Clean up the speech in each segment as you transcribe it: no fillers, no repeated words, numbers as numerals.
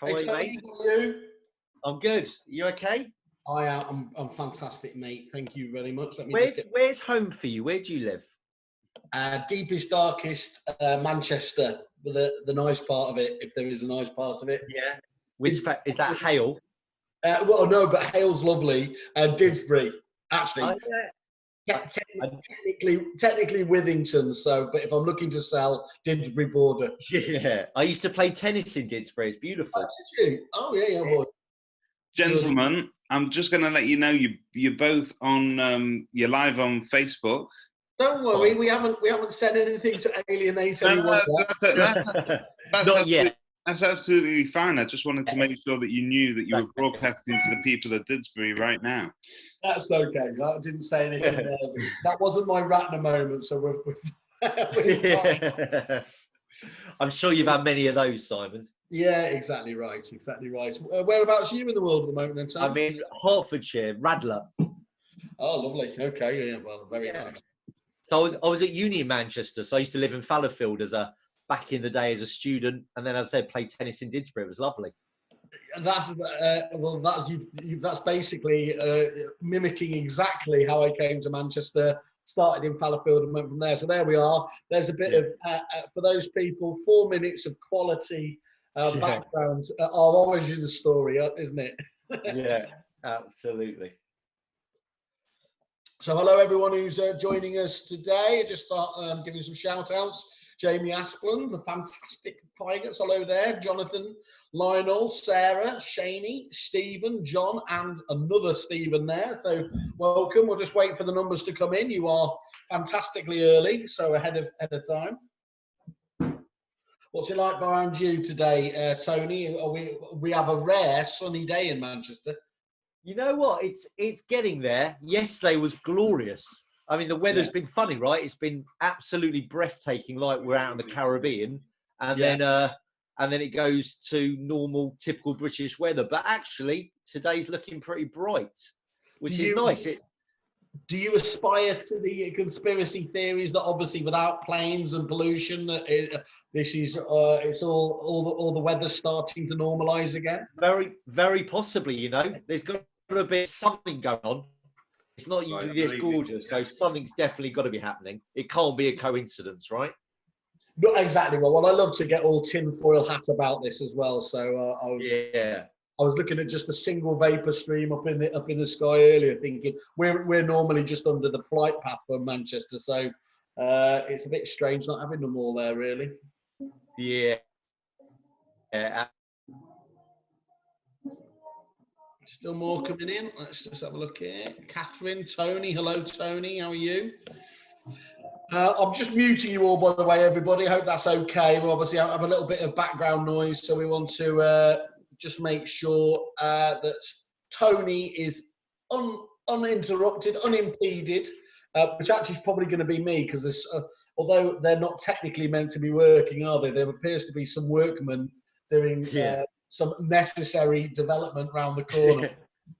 How are you, mate? How are you? I'm good. You okay? I am. I'm fantastic, mate. Thank you very much. Where's home for you? Where do you live? Deepest, darkest Manchester, the nice part of it, if there is a nice part of it. Yeah. Which is that Hale? Well, no, but Hale's lovely. Didsbury, actually. Oh, yeah. Technically Withington. So, but if I'm looking to sell, Didsbury border. Yeah, I used to play tennis in Didsbury. It's beautiful. Oh, did you? Oh, yeah, boy. Gentlemen, I'm just going to let you know you're both on. You're live on Facebook. Don't worry, we haven't said anything to alienate anyone. Not yet. That's absolutely fine. I just wanted to make sure that you knew that you were broadcasting to the people of Didsbury right now. That's okay. I didn't say anything there. That wasn't my Ratner moment, so we're I'm sure you've had many of those, Simon. Yeah, exactly right. Exactly right. Whereabouts are you in the world at the moment, then, Tom? I'm in Hertfordshire, Radler. Oh, lovely. Okay, yeah, well, very nice. So I was at uni in Manchester. So I used to live in Fallowfield back in the day as a student, and then as I said, play tennis in Didsbury. It was lovely. That's basically mimicking exactly how I came to Manchester. Started in Fallowfield and went from there. So there we are. There's a bit of for those people, 4 minutes of quality background are always in the story, isn't it? Yeah, absolutely. So hello everyone who's joining us today. Just start giving some shout outs. Jamie Aspland, the fantastic Pigots, hello there. Jonathan, Lionel, Sarah, Shaney, Stephen, John, and another Stephen there. So welcome. We'll just wait for the numbers to come in. You are fantastically early, so ahead of time. What's it like around you today, Tony? We have a rare sunny day in Manchester. You know what? It's getting there. Yesterday was glorious. I mean, the weather's been funny, right? It's been absolutely breathtaking, like we're out in the Caribbean, and then it goes to normal, typical British weather. But actually, today's looking pretty bright, which is nice. Do you aspire to the conspiracy theories that obviously without planes and pollution, this is it's all the weather's starting to normalise again? Very, very possibly. You know, there's got to be something going on. It's not usually this gorgeous, so something's definitely got to be happening. It can't be a coincidence, right? Not exactly. Well, I love to get all tinfoil hat about this as well. So I was looking at just a single vapor stream up in the sky earlier, thinking we're normally just under the flight path from Manchester, so it's a bit strange not having them all there, really. Yeah. Still more coming in. Let's just have a look here. Catherine, Tony. Hello, Tony. How are you? I'm just muting you all, by the way, everybody. I hope that's okay. We obviously have a little bit of background noise, so we want to just make sure that Tony is uninterrupted, unimpeded, which actually is probably going to be me, because although they're not technically meant to be working, are they? There appears to be some workmen doing some necessary development around the corner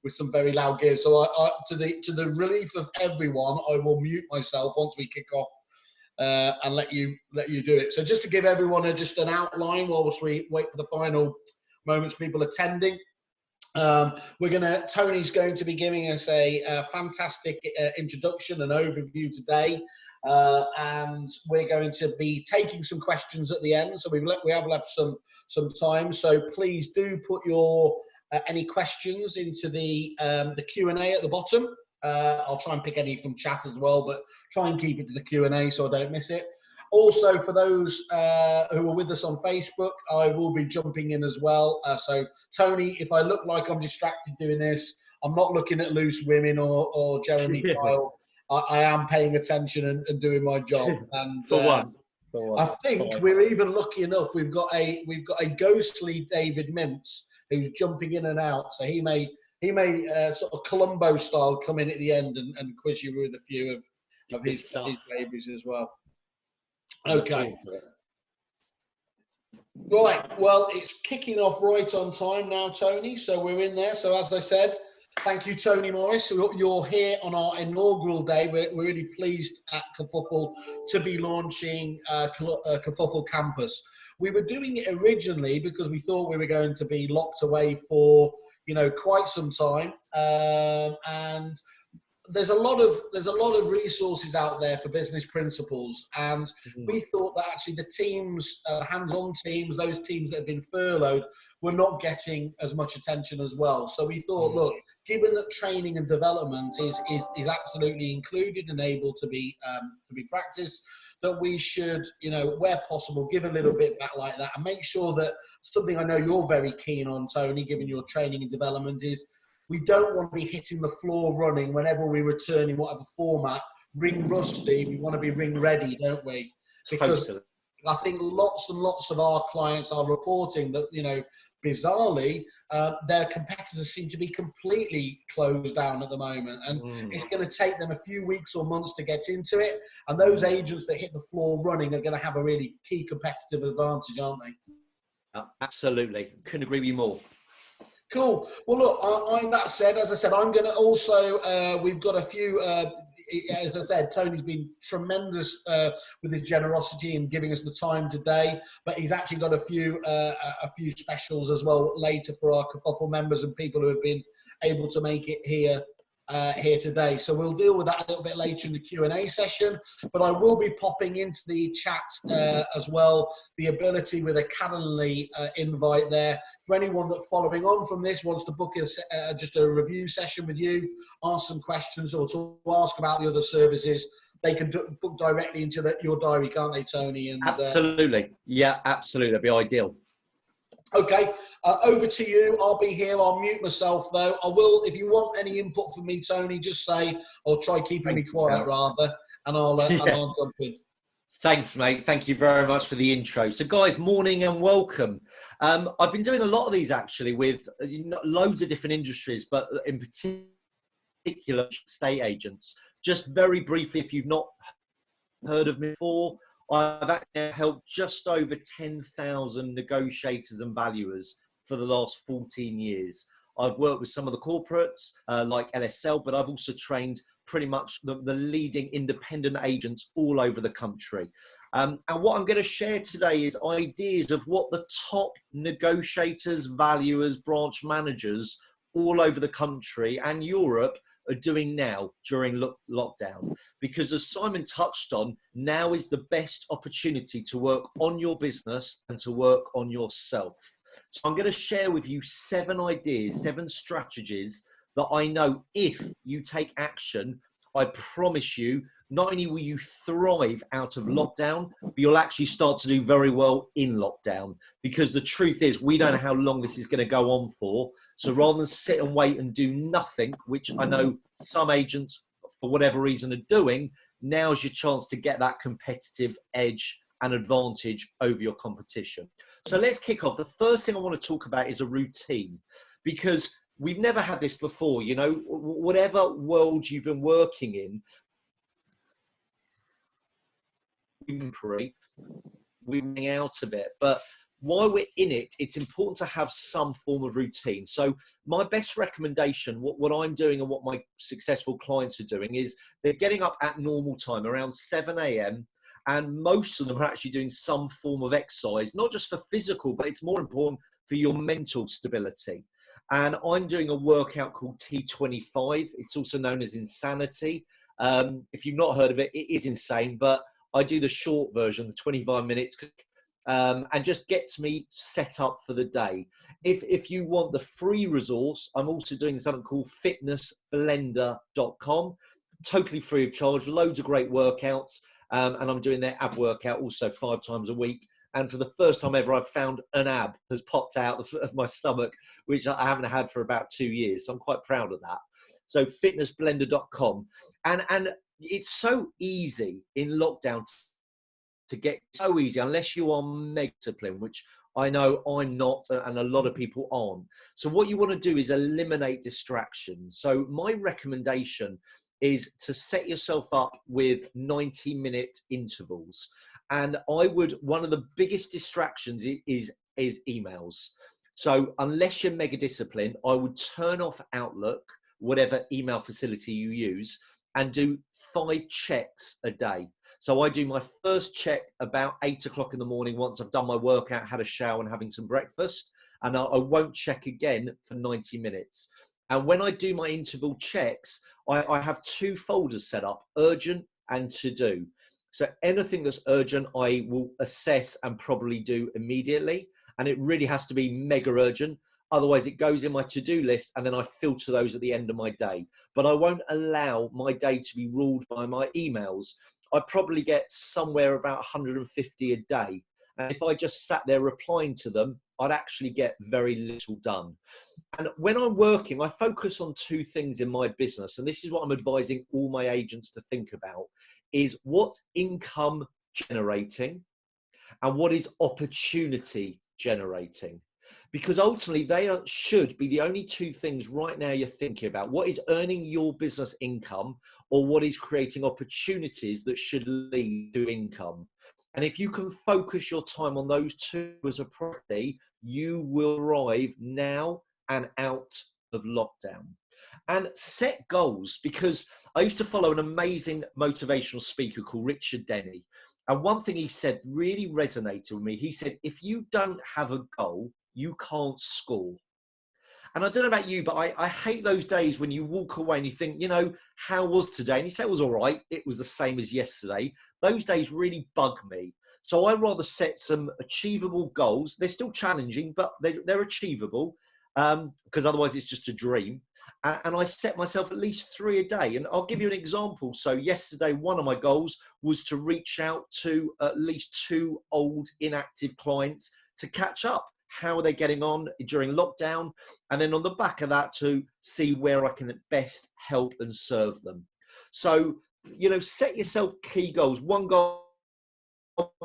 with some very loud gear. So to the relief of everyone, I will mute myself once we kick off and let you do it. So just to give everyone just an outline whilst we wait for the final moments, people attending. Tony's going to be giving us a fantastic introduction and overview today and we're going to be taking some questions at the end. So we have left some time. So please do put your any questions into the Q&A at the bottom. I'll try and pick any from chat as well, but try and keep it to the Q&A so I don't miss it. Also, for those who are with us on Facebook, I will be jumping in as well. So, Tony, if I look like I'm distracted doing this, I'm not looking at loose women or Jeremy Kyle. I am paying attention and doing my job. And For one. I think we're even lucky enough. We've got a ghostly David Mintz who's jumping in and out. So he may sort of Columbo style come in at the end and quiz you with a few of his babies as well. Okay. Right. Well, it's kicking off right on time now, Tony. So we're in there. So as I said, thank you, Tony Morris. You're here on our inaugural day. We're really pleased at Kerfuffle to be launching Kerfuffle Campus. We were doing it originally because we thought we were going to be locked away for, quite some time. And there's a lot of resources out there for business principals, and we thought that actually the teams, hands-on teams, those teams that have been furloughed, were not getting as much attention as well. So we thought, look, given that training and development is absolutely included and able to be practiced, that we should, where possible, give a little bit back like that, and make sure that something I know you're very keen on, Tony, given your training and development, is we don't want to be hitting the floor running whenever we return in whatever format, ring rusty. We want to be ring ready, don't we? Because totally. I think lots and lots of our clients are reporting that, bizarrely, their competitors seem to be completely closed down at the moment. And it's going to take them a few weeks or months to get into it. And those agents that hit the floor running are going to have a really key competitive advantage, aren't they? Absolutely. Couldn't agree with you more. Cool. Well, look, that said, as I said, I'm going to also, we've got a few, as I said, Tony's been tremendous with his generosity in giving us the time today, but he's actually got a few specials as well later for our Kerfuffle members and people who have been able to make it here today. So we'll deal with that a little bit later in the Q&A session, but I will be popping into the chat as well, the ability with a Calendly invite there for anyone that following on from this wants to book just a review session with you, ask some questions, or to ask about the other services. They can book directly into your diary, can't they, Tony? And absolutely. Yeah, absolutely. That'd be ideal. Okay, over to you. I'll be here. I'll mute myself, though. I will, if you want any input from me, Tony, just say, or try keeping me quiet, rather, and I'll jump in. Thanks, mate. Thank you very much for the intro. So, guys, morning and welcome. I've been doing a lot of these, actually, with loads of different industries, but in particular, estate agents. Just very briefly, if you've not heard of me before, I've actually helped just over 10,000 negotiators and valuers for the last 14 years. I've worked with some of the corporates like LSL, but I've also trained pretty much the leading independent agents all over the country. And what I'm going to share today is ideas of what the top negotiators, valuers, branch managers all over the country and Europe are doing now during lockdown, because as Simon touched on, now is the best opportunity to work on your business and to work on yourself. So I'm going to share with you 7 ideas, 7 strategies that I know if you take action, I promise you, not only will you thrive out of lockdown, but you'll actually start to do very well in lockdown. Because the truth is, we don't know how long this is going to go on for. So rather than sit and wait and do nothing, which I know some agents, for whatever reason, are doing, now's your chance to get that competitive edge and advantage over your competition. So let's kick off. The first thing I want to talk about is a routine, because we've never had this before. Whatever world you've been working in, we're running out of it. But while we're in it, it's important to have some form of routine. So my best recommendation, what I'm doing and what my successful clients are doing, is they're getting up at normal time, around 7 a.m. And most of them are actually doing some form of exercise, not just for physical, but it's more important for your mental stability. And I'm doing a workout called T25. It's also known as Insanity. If you've not heard of it, it is insane, but I do the short version, the 25 minutes, and just gets me set up for the day. If you want the free resource, I'm also doing something called fitnessblender.com, totally free of charge, loads of great workouts, and I'm doing their ab workout also 5 times a week. And for the first time ever, I've found an ab has popped out of my stomach, which I haven't had for about 2 years. So I'm quite proud of that. So fitnessblender.com. And it's so easy in lockdown to get, so easy, unless you are mega disciplined, which I know I'm not, and a lot of people aren't. So what you want to do is eliminate distractions. So my recommendation is to set yourself up with 90-minute intervals. And one of the biggest distractions is emails. So unless you're mega disciplined, I would turn off Outlook, whatever email facility you use, and do 5 checks a day. So I do my first check about 8 o'clock in the morning once I've done my workout, had a shower and having some breakfast. And I won't check again for 90 minutes. And when I do my interval checks, I have 2 folders set up, urgent and to do. So anything that's urgent, I will assess and probably do immediately. And it really has to be mega urgent. Otherwise, it goes in my to-do list and then I filter those at the end of my day. But I won't allow my day to be ruled by my emails. I probably get somewhere about 150 a day. And if I just sat there replying to them, I'd actually get very little done. And when I'm working, I focus on 2 things in my business. And this is what I'm advising all my agents to think about, is what's income generating and what is opportunity generating. Because ultimately, they should be the only 2 things right now you're thinking about. What is earning your business income, or what is creating opportunities that should lead to income? And if you can focus your time on those 2 as a priority, you will arrive now and out of lockdown. And set goals, because I used to follow an amazing motivational speaker called Richard Denny. And one thing he said really resonated with me. He said, if you don't have a goal, you can't score. And I don't know about you, but I hate those days when you walk away and you think, you know, how was today? And you say it was all right. It was the same as yesterday. Those days really bug me. So I rather set some achievable goals. They're still challenging, but they're achievable, because otherwise it's just a dream. And I set myself at least 3 a day. And I'll give you an example. So yesterday, one of my goals was to reach out to at least 2 old inactive clients to catch up. How are they getting on during lockdown? And then on the back of that, to see where I can best help and serve them. So, you know, set yourself key goals. One goal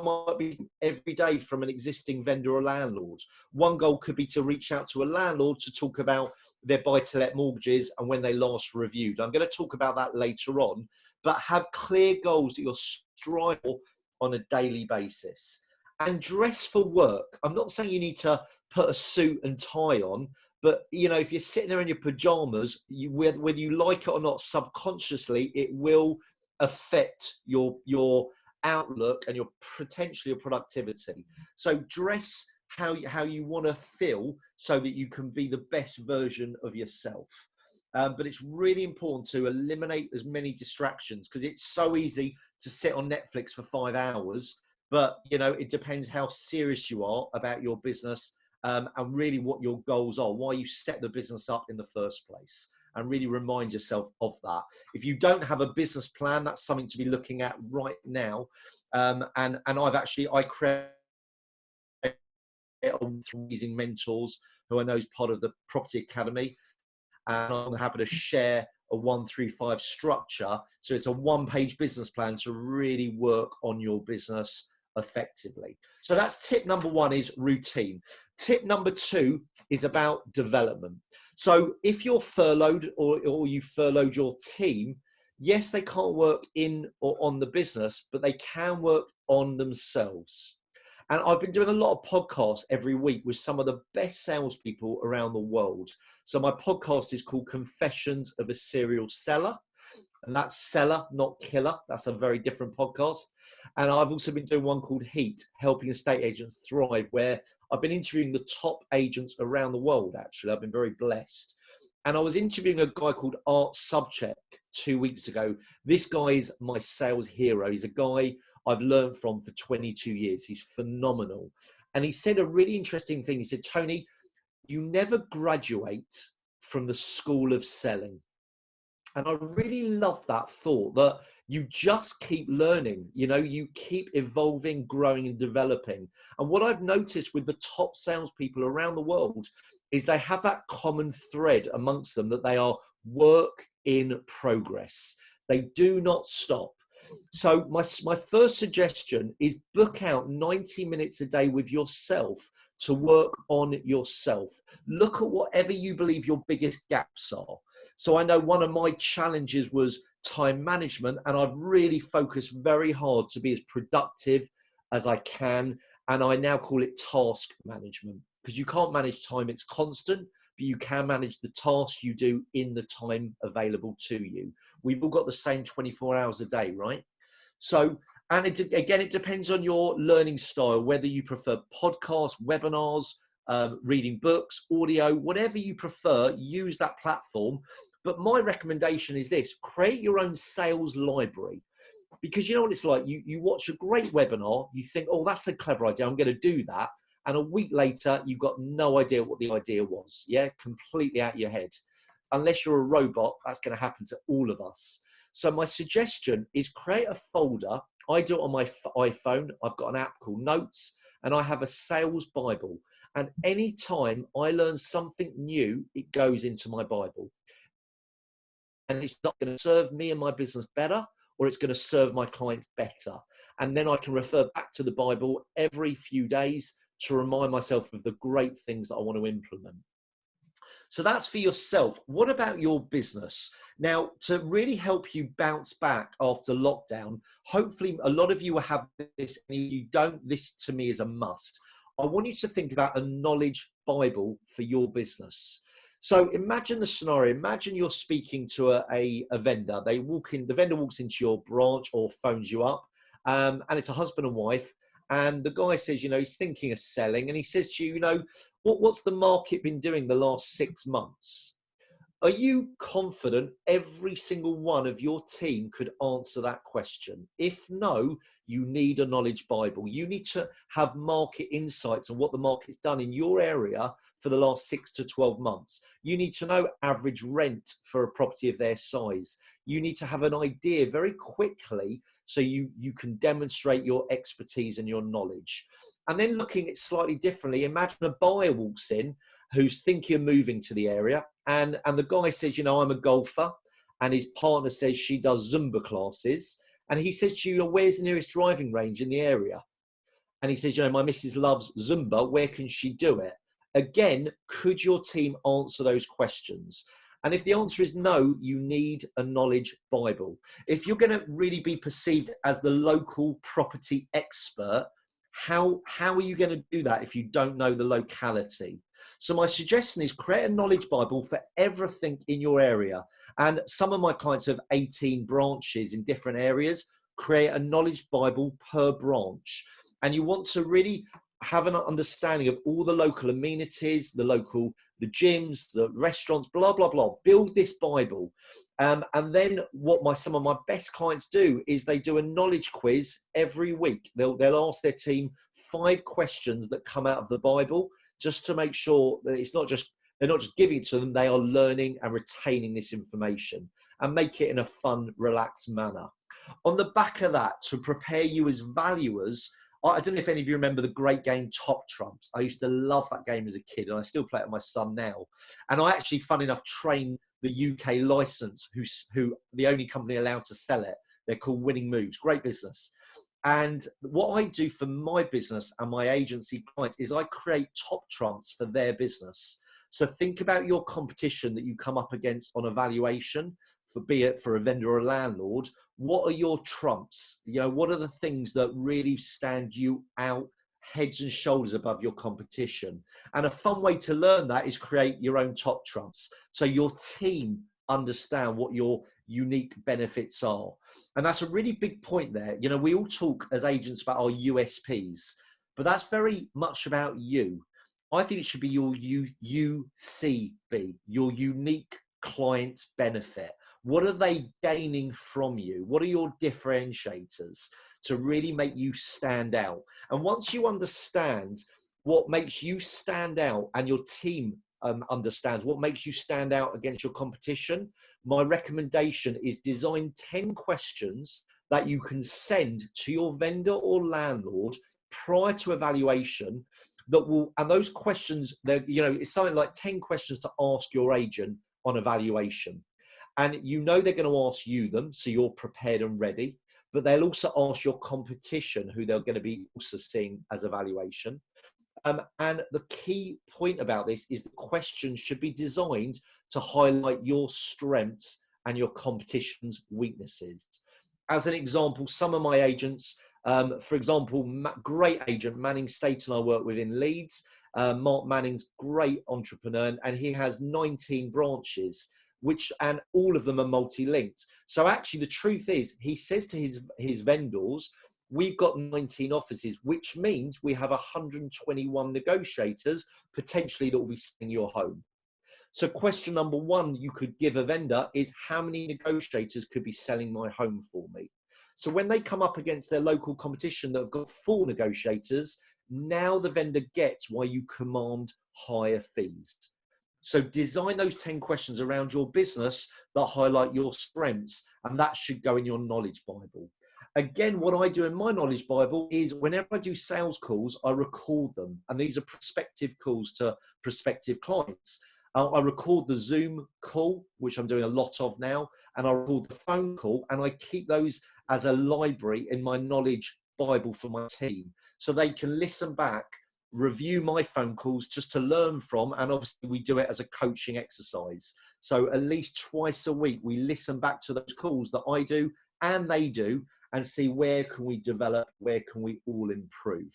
might be every day from an existing vendor or landlord. One goal could be to reach out to a landlord to talk about their buy-to-let mortgages and when they last reviewed. I'm going to talk about that later on, but have clear goals that you're striving for on a daily basis. And dress for work. I'm not saying you need to put a suit and tie on, but you know, if you're sitting there in your pajamas, whether you like it or not, subconsciously, it will affect your outlook and potentially your productivity. So dress how you want to feel so that you can be the best version of yourself. But it's really important to eliminate as many distractions, because it's so easy to sit on Netflix for 5 hours. But, you know, it depends how serious you are about your business, and really what your goals are, why you set the business up in the first place, and really remind yourself of that. If you don't have a business plan, that's something to be looking at right now. And I create amazing mentors who I know is part of the Property Academy. And I'm happy to share a 1-3-5 structure. So it's a 1-page business plan to really work on your business effectively. So that's tip number 1, is routine. Tip number 2 is about development. So if you're furloughed or you furloughed your team, yes, they can't work in or on the business, but they can work on themselves. And I've been doing a lot of podcasts every week with some of the best salespeople around the world. So my podcast is called Confessions of a Serial Seller. And that's seller, not killer. That's a very different podcast. And I've also been doing one called Heat, Helping Estate Agents Thrive, where I've been interviewing the top agents around the world, actually. I've been very blessed. And I was interviewing a guy called Art Subcheck 2 weeks ago. This guy's my sales hero. He's a guy I've learned from for 22 years. He's phenomenal. And he said a really interesting thing. He said, Tony, you never graduate from the school of selling. And I really love that thought, that you just keep learning, you know, you keep evolving, growing and developing. And what I've noticed with the top salespeople around the world is they have that common thread amongst them, that they are work in progress. They do not stop. So my first suggestion is book out 90 minutes a day with yourself to work on yourself. Look at whatever you believe your biggest gaps are. So I know one of my challenges was time management, and I've really focused very hard to be as productive as I can. And I now call it task management, because you can't manage time, it's constant, but you can manage the tasks you do in the time available to you. We've all got the same 24 hours a day, right? So, and again, it depends on your learning style, whether you prefer podcasts, webinars, reading books, audio, whatever you prefer, use that platform. But my recommendation is this: create your own sales library. Because you know what it's like, you watch a great webinar, you think, oh, that's a clever idea, I'm going to do that. And a week later, you've got no idea what the idea was. Yeah, completely out of your head. Unless you're a robot, that's going to happen to all of us. So my suggestion is create a folder. I do it on my iPhone. I've got an app called Notes, and I have a sales Bible. And anytime I learn something new, it goes into my Bible. And it's not going to serve me and my business better, or it's going to serve my clients better. And then I can refer back to the Bible every few days to remind myself of the great things that I want to implement. So that's for yourself. What about your business? Now, to really help you bounce back after lockdown, hopefully a lot of you will have this, and if you don't, this to me is a must. I want you to think about a knowledge Bible for your business. So imagine the scenario. Imagine you're speaking to a vendor. The vendor walks into your branch or phones you up, and it's a husband and wife. And the guy says, you know, he's thinking of selling, and he says to you, you know, what's the market been doing the last 6 months? Are you confident every single one of your team could answer that question? If no, you need a knowledge Bible. You need to have market insights on what the market's done in your area for the last 6 to 12 months. You need to know average rent for a property of their size. You need to have an idea very quickly so you can demonstrate your expertise and your knowledge. And then looking at it slightly differently, imagine a buyer walks in who's thinking of moving to the area, and the guy says, you know, I'm a golfer, and his partner says she does Zumba classes, and he says to you, where's the nearest driving range in the area? And he says, you know, my missus loves Zumba, where can she do it? Again, could your team answer those questions? And if the answer is no, you need a knowledge Bible. If you're going to really be perceived as the local property expert, how are you going to do that if you don't know the locality? So my suggestion is create a knowledge Bible for everything in your area. And some of my clients have 18 branches in different areas. Create a knowledge Bible per branch. And you want to really have an understanding of all the local amenities, the gyms, the restaurants, blah, blah, blah. Build this Bible. And then what some of my best clients do is they do a knowledge quiz every week. They'll ask their team 5 questions that come out of the Bible, just to make sure that they're not just giving it to them, they are learning and retaining this information, and make it in a fun, relaxed manner. On the back of that, to prepare you as valuers, I don't know if any of you remember the great game Top Trumps. I used to love that game as a kid, and I still play it with my son now. And I actually, fun enough, train the UK license, who the only company allowed to sell it. They're called Winning Moves. Great business. And what I do for my business and my agency clients is I create top trumps for their business. So think about your competition that you come up against on evaluation, be it for a vendor or a landlord. What are your trumps? You know, what are the things that really stand you out heads and shoulders above your competition? And a fun way to learn that is create your own top trumps, so your team understand what your unique benefits are. And that's a really big point there. You know, we all talk as agents about our USPs, but that's very much about you. I think it should be your UCB, your unique client benefit. What are they gaining from you? What are your differentiators to really make you stand out? And once you understand what makes you stand out and your team understands what makes you stand out against your competition, my recommendation is design 10 questions that you can send to your vendor or landlord prior to evaluation that will, and those questions, it's something like 10 questions to ask your agent on evaluation. And they're going to ask you them, so you're prepared and ready, but they'll also ask your competition, who they're going to be also seeing as evaluation. And the key point about this is the questions should be designed to highlight your strengths and your competition's weaknesses. As an example, some of my agents, for example, great agent, Manning Staten, I work with in Leeds. Mark Manning's great entrepreneur, and he has 19 branches, and all of them are multi-linked. So actually the truth is, he says to his vendors, we've got 19 offices, which means we have 121 negotiators potentially that will be selling your home. So question number one you could give a vendor is, how many negotiators could be selling my home for me? So when they come up against their local competition that have got 4 negotiators, now the vendor gets why you command higher fees. So design those 10 questions around your business that highlight your strengths, and that should go in your knowledge Bible. Again, what I do in my knowledge Bible is whenever I do sales calls, I record them. And these are prospective calls to prospective clients. I record the Zoom call, which I'm doing a lot of now, and I record the phone call, and I keep those as a library in my knowledge Bible for my team. So they can listen back, review my phone calls just to learn from, and obviously we do it as a coaching exercise. So at least twice a week, we listen back to those calls that I do and they do, and see where can we develop, where can we all improve.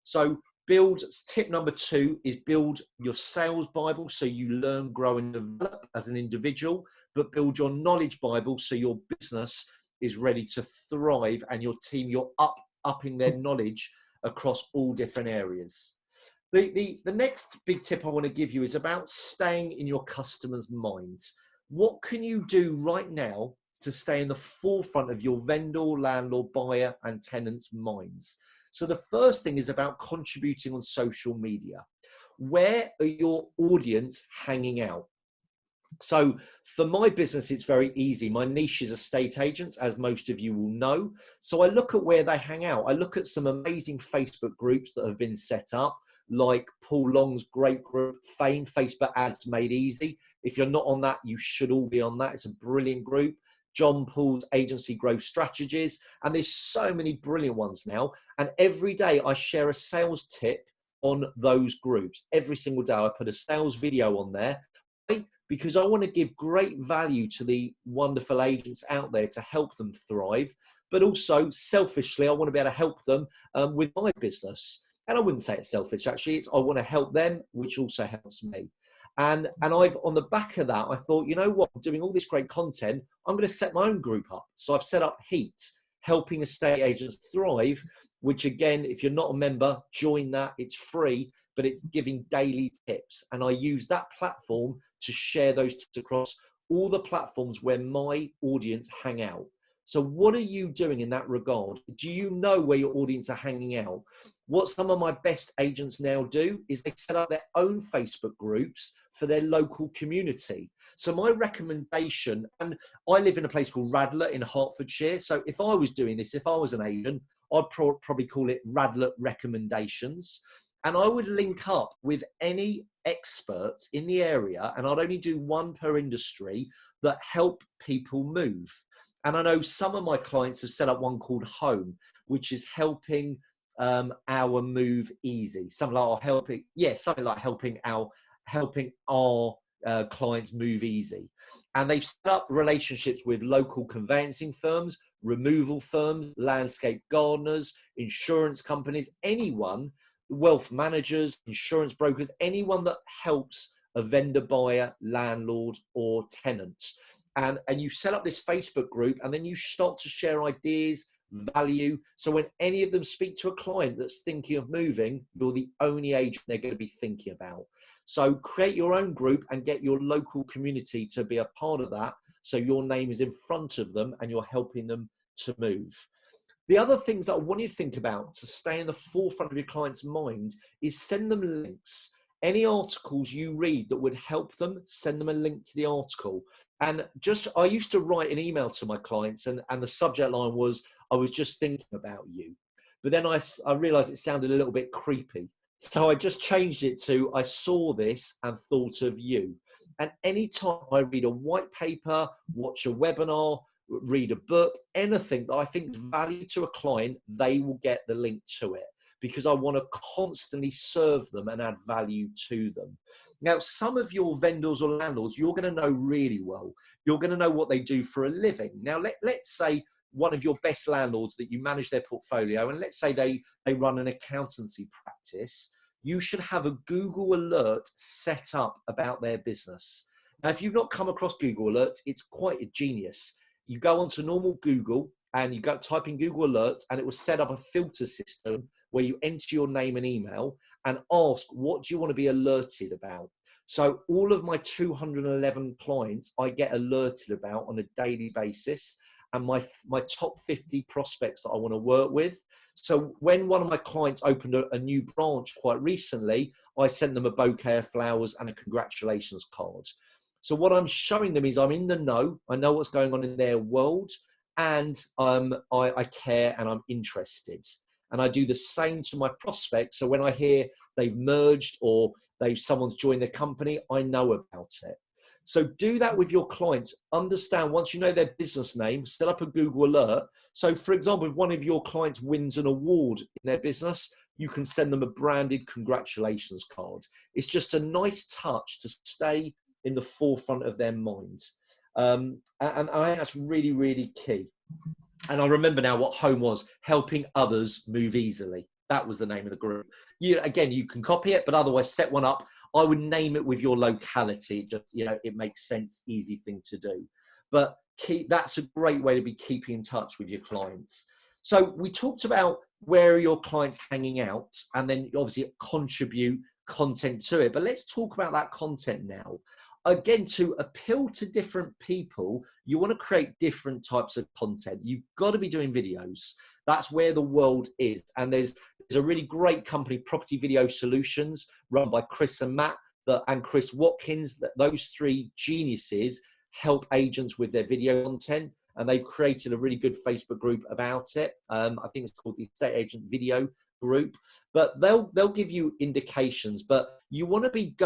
So tip number 2 is build your sales Bible so you learn, grow and develop as an individual, but build your knowledge Bible so your business is ready to thrive and your team, you're upping their knowledge across all different areas. The next big tip I want to give you is about staying in your customers' minds. What can you do right now to stay in the forefront of your vendor, landlord, buyer and tenants' minds? So the first thing is about contributing on social media. Where are your audience hanging out? So for my business, it's very easy. My niche is estate agents, as most of you will know. So I look at where they hang out. I look at some amazing Facebook groups that have been set up, like Paul Long's great group, Fame, Facebook Ads Made Easy. If you're not on that, you should all be on that. It's a brilliant group. John Paul's Agency Growth Strategies. And there's so many brilliant ones now. And every day I share a sales tip on those groups. Every single day I put a sales video on there, because I want to give great value to the wonderful agents out there to help them thrive. But also selfishly, I want to be able to help them with my business. And I wouldn't say it's selfish, actually. I want to help them, which also helps me. And I've, on the back of that, I thought, you know what, I'm doing all this great content, I'm going to set my own group up. So I've set up Heat, Helping Estate Agents Thrive, which again, if you're not a member, join that. It's free, but it's giving daily tips. And I use that platform to share those tips across all the platforms where my audience hang out. So what are you doing in that regard? Do you know where your audience are hanging out? What some of my best agents now do is they set up their own Facebook groups for their local community. So my recommendation, and I live in a place called Radlett in Hertfordshire. So if I was doing this, if I was an agent, I'd probably call it Radlett Recommendations. And I would link up with any experts in the area, and I'd only do one per industry that help people move. And I know some of my clients have set up one called Home, which is helping our move easy. Something like helping our clients move easy. And they've set up relationships with local conveyancing firms, removal firms, landscape gardeners, insurance companies, anyone, wealth managers, insurance brokers, anyone that helps a vendor, buyer, landlord, or tenant. And you set up this Facebook group, and then you start to share ideas, value. So when any of them speak to a client that's thinking of moving, you're the only agent they're going to be thinking about. So create your own group and get your local community to be a part of that, so your name is in front of them and you're helping them to move. The other things that I want you to think about to stay in the forefront of your client's mind is send them links. Any articles you read that would help them, send them a link to the article. And I used to write an email to my clients, and the subject line was, I was just thinking about you. But then I realized it sounded a little bit creepy. So I just changed it to, I saw this and thought of you. And anytime I read a white paper, watch a webinar, read a book, anything that I think is value to a client, they will get the link to it, because I want to constantly serve them and add value to them. Now, some of your vendors or landlords, you're going to know really well. You're going to know what they do for a living. Now, let's say one of your best landlords that you manage their portfolio, and let's say they run an accountancy practice, you should have a Google alert set up about their business. Now, if you've not come across Google Alerts, it's quite a genius. You go onto normal Google and you go type in Google Alerts, and it will set up a filter system where you enter your name and email and ask, what do you want to be alerted about? So all of my 211 clients, I get alerted about on a daily basis, and my top 50 prospects that I want to work with. So when one of my clients opened a new branch quite recently, I sent them a bouquet of flowers and a congratulations card. So what I'm showing them is I'm in the know, I know what's going on in their world, and I care and I'm interested. And I do the same to my prospects. So when I hear they've merged or someone's joined their company, I know about it. So do that with your clients. Understand, once you know their business name, set up a Google alert. So for example, if one of your clients wins an award in their business, you can send them a branded congratulations card. It's just a nice touch to stay in the forefront of their minds. And I think that's really, really key. And I remember now what home was, helping others move easily. That was the name of the group. Again, you can copy it, but otherwise set one up. I would name it with your locality. Just, it makes sense, easy thing to do. But that's a great way to be keeping in touch with your clients. So we talked about where are your clients hanging out, and then obviously contribute content to it. But let's talk about that content now. Again, to appeal to different people, you want to create different types of content. You've got to be doing videos. That's where the world is. And there's a really great company, Property Video Solutions, run by Chris and Matt and Chris Watkins. Those three geniuses help agents with their video content. And they've created a really good Facebook group about it. I think it's called the Estate Agent Video Group, but they'll give you indications. But you want to be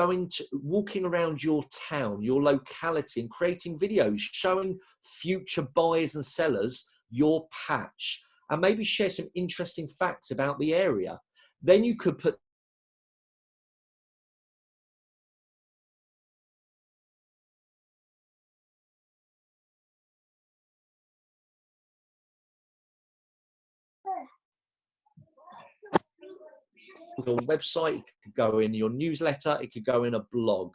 walking around your town, your locality, and creating videos showing future buyers and sellers your patch, and maybe share some interesting facts about the area. Then you could put your website, it could go in your newsletter, it could go in a blog.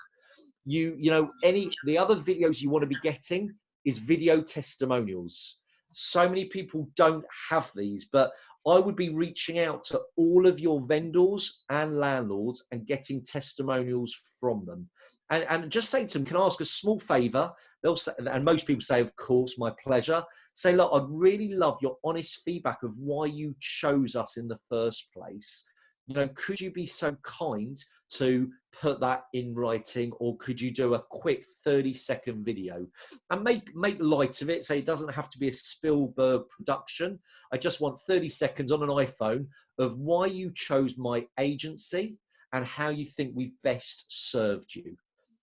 The other videos you want to be getting is video testimonials. So many people don't have these, but I would be reaching out to all of your vendors and landlords and getting testimonials from them. And just say to them, can I ask a small favor? They'll say, and most people say, of course, my pleasure. Say, look, I'd really love your honest feedback of why you chose us in the first place. Could you be so kind to put that in writing, or could you do a quick 30-second video and make light of it? Say it doesn't have to be a Spielberg production. I just want 30 seconds on an iPhone of why you chose my agency and how you think we've best served you.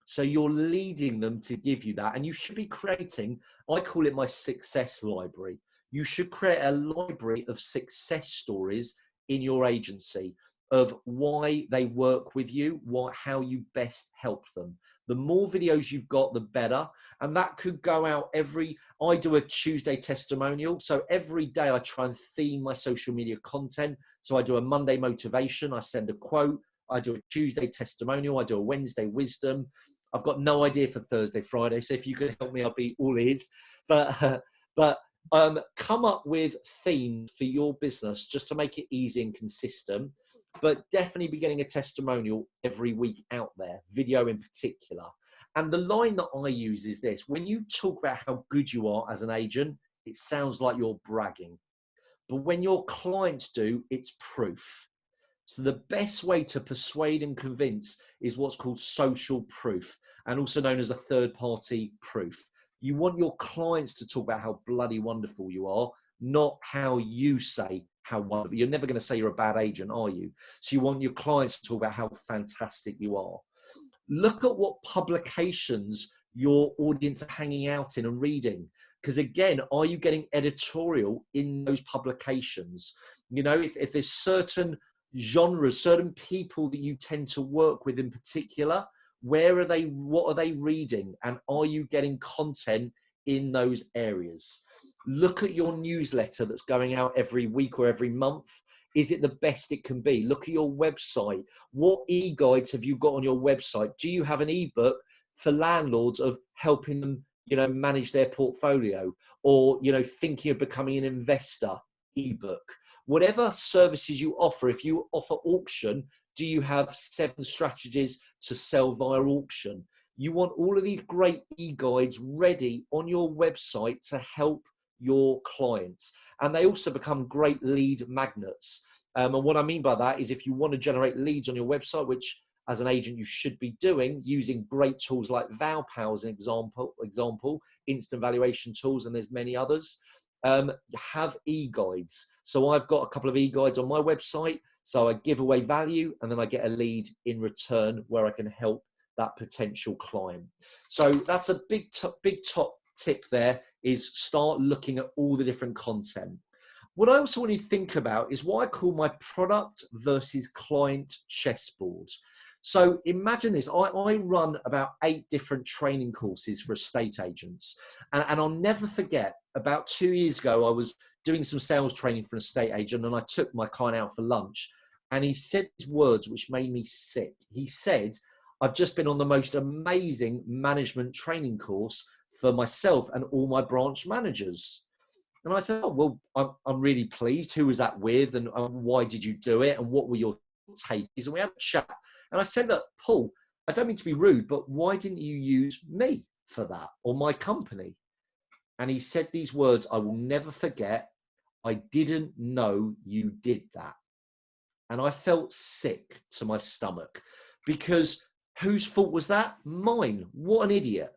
So you're leading them to give you that. And you should be creating, I call it my success library. You should create a library of success stories in your agency, of why they work with you, how you best help them. The more videos you've got, the better. And that could go out I do a Tuesday testimonial. So every day I try and theme my social media content. So I do a Monday motivation, I send a quote. I do a Tuesday testimonial, I do a Wednesday wisdom. I've got no idea for Thursday, Friday. So if you could help me, I'll be all ears. But Come up with themes for your business just to make it easy and consistent, but definitely be getting a testimonial every week out there, video in particular. And the line that I use is this: when you talk about how good you are as an agent, it sounds like you're bragging. But when your clients do, it's proof. So the best way to persuade and convince is what's called social proof, and also known as a third-party proof. You want your clients to talk about how bloody wonderful you are, not how you say how wonderful. You're never going to say you're a bad agent, are you? So you want your clients to talk about how fantastic you are. Look at what publications your audience are hanging out in and reading. Because again, are you getting editorial in those publications? You know, if there's certain genres, certain people that you tend to work with in particular, where are they, what are they reading? And are you getting content in those areas? Look at your newsletter that's going out every week or every month. Is it the best it can be? Look at your website. What e-guides have you got on your website? Do you have an ebook for landlords of helping them, you know, manage their portfolio, or, you know, thinking of becoming an investor ebook? Whatever services you offer, if you offer auction, do you have 7 strategies to sell via auction? You want all of these great e-guides ready on your website to help your clients. And they also become great lead magnets. And what I mean by that is, if you want to generate leads on your website, which as an agent you should be doing, using great tools like ValPower as an example, instant valuation tools, and there's many others, have e-guides. So I've got a couple of e-guides on my website. So I give away value and then I get a lead in return where I can help that potential client. So that's a big top tip there, is start looking at all the different content. What I also want you to think about is what I call my product versus client chessboard. So imagine this: I run about 8 different training courses for estate agents. And I'll never forget, about 2 years ago, I was doing some sales training for an estate agent, and I took my client out for lunch. And he said these words which made me sick. He said, "I've just been on the most amazing management training course for myself and all my branch managers." And I said, "Oh, well, I'm really pleased. Who was that with? And why did you do it? And what were your takes?" And we had a chat. And I said, "Look, Paul, I don't mean to be rude, but why didn't you use me for that, or my company?" And he said these words I will never forget: "I didn't know you did that." And I felt sick to my stomach, because whose fault was that? Mine. What an idiot.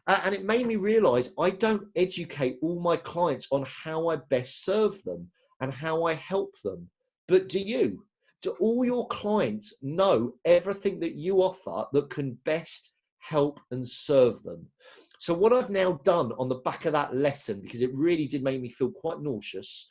And it made me realize I don't educate all my clients on how I best serve them and how I help them. But do you? Do all your clients know everything that you offer that can best help and serve them? So what I've now done on the back of that lesson, because it really did make me feel quite nauseous,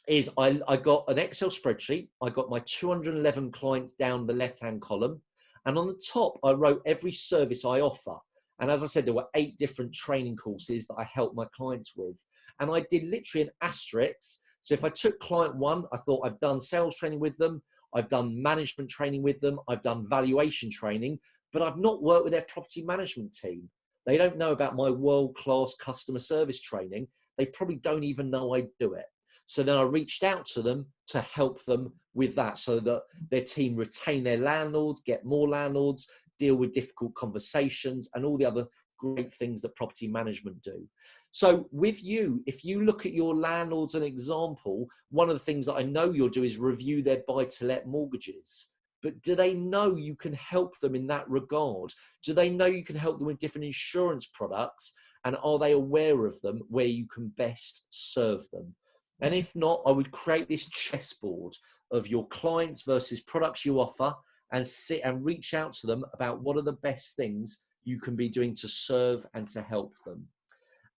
is I got an Excel spreadsheet. I got my 211 clients down the left-hand column. And on the top, I wrote every service I offer. And as I said, there were 8 different training courses that I helped my clients with. And I did literally an asterisk. So if I took client 1, I thought I've done sales training with them, I've done management training with them, I've done valuation training, but I've not worked with their property management team. They don't know about my world-class customer service training. They probably don't even know I do it. So then I reached out to them to help them with that, so that their team retain their landlords, get more landlords, deal with difficult conversations, and all the other great things that property management do. So with you, if you look at your landlords as an example, one of the things that I know you'll do is review their buy-to-let mortgages. But do they know you can help them in that regard? Do they know you can help them with different insurance products? And are they aware of them, where you can best serve them? And if not, I would create this chessboard of your clients versus products you offer, and sit and reach out to them about what are the best things you can be doing to serve and to help them.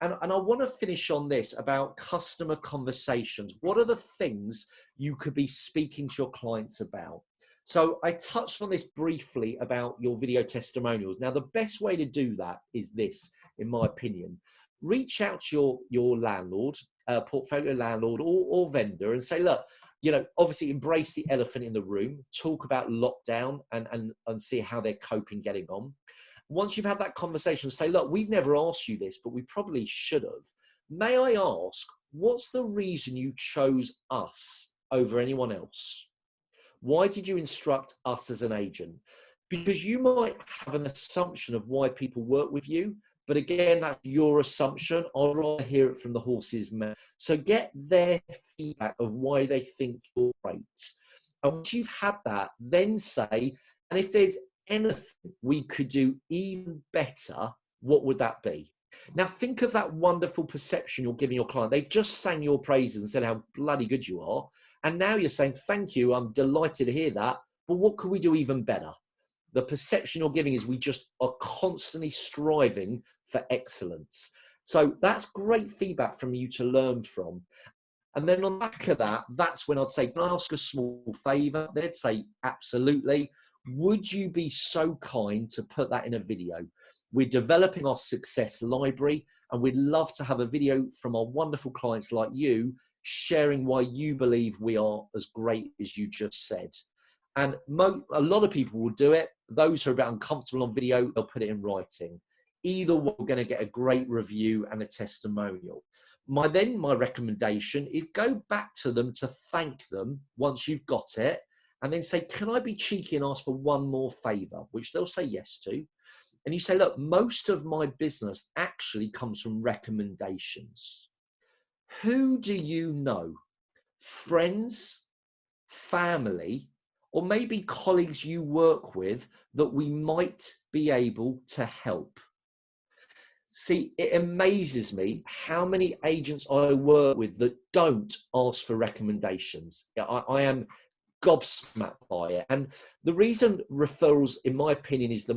And I want to finish on this about customer conversations. What are the things you could be speaking to your clients about? So I touched on this briefly about your video testimonials. Now, the best way to do that is this, in my opinion. Reach out to your landlord, portfolio landlord or vendor, and say, look, you know, obviously embrace the elephant in the room, talk about lockdown and see how they're coping, getting on. Once you've had that conversation, say, look, we've never asked you this, but we probably should have. may I ask, what's the reason you chose us over anyone else? Why did you instruct us as an agent? Because you might have an assumption of why people work with you, but again, that's your assumption. I'd rather hear it from the horse's mouth. So get their feedback of why they think you're great. And once you've had that, then say, and if there's anything we could do even better, what would that be? Now, think of that wonderful perception you're giving your client. They've just sang your praises and said how bloody good you are. And now you're saying, thank you, I'm delighted to hear that. But what could we do even better? The perception you're giving is we just are constantly striving for excellence. So that's great feedback from you to learn from. And then on the back of that, that's when I'd say, can I ask a small favor? They'd say, absolutely. Would you be so kind to put that in a video? We're developing our success library, and we'd love to have a video from our wonderful clients like you sharing why you believe we are as great as you just said. And a lot of people will do it. Those who are a bit uncomfortable on video, they'll put it in writing. Either way, we're going to get a great review and a testimonial. My recommendation is go back to them to thank them once you've got it, and then say, can I be cheeky and ask for one more favor, which they'll say yes to. And you say, look, most of my business actually comes from recommendations. Who do you know? Friends, family, or maybe colleagues you work with that we might be able to help? See, it amazes me how many agents I work with that don't ask for recommendations. I am gobsmacked by it. And the reason referrals, in my opinion, is the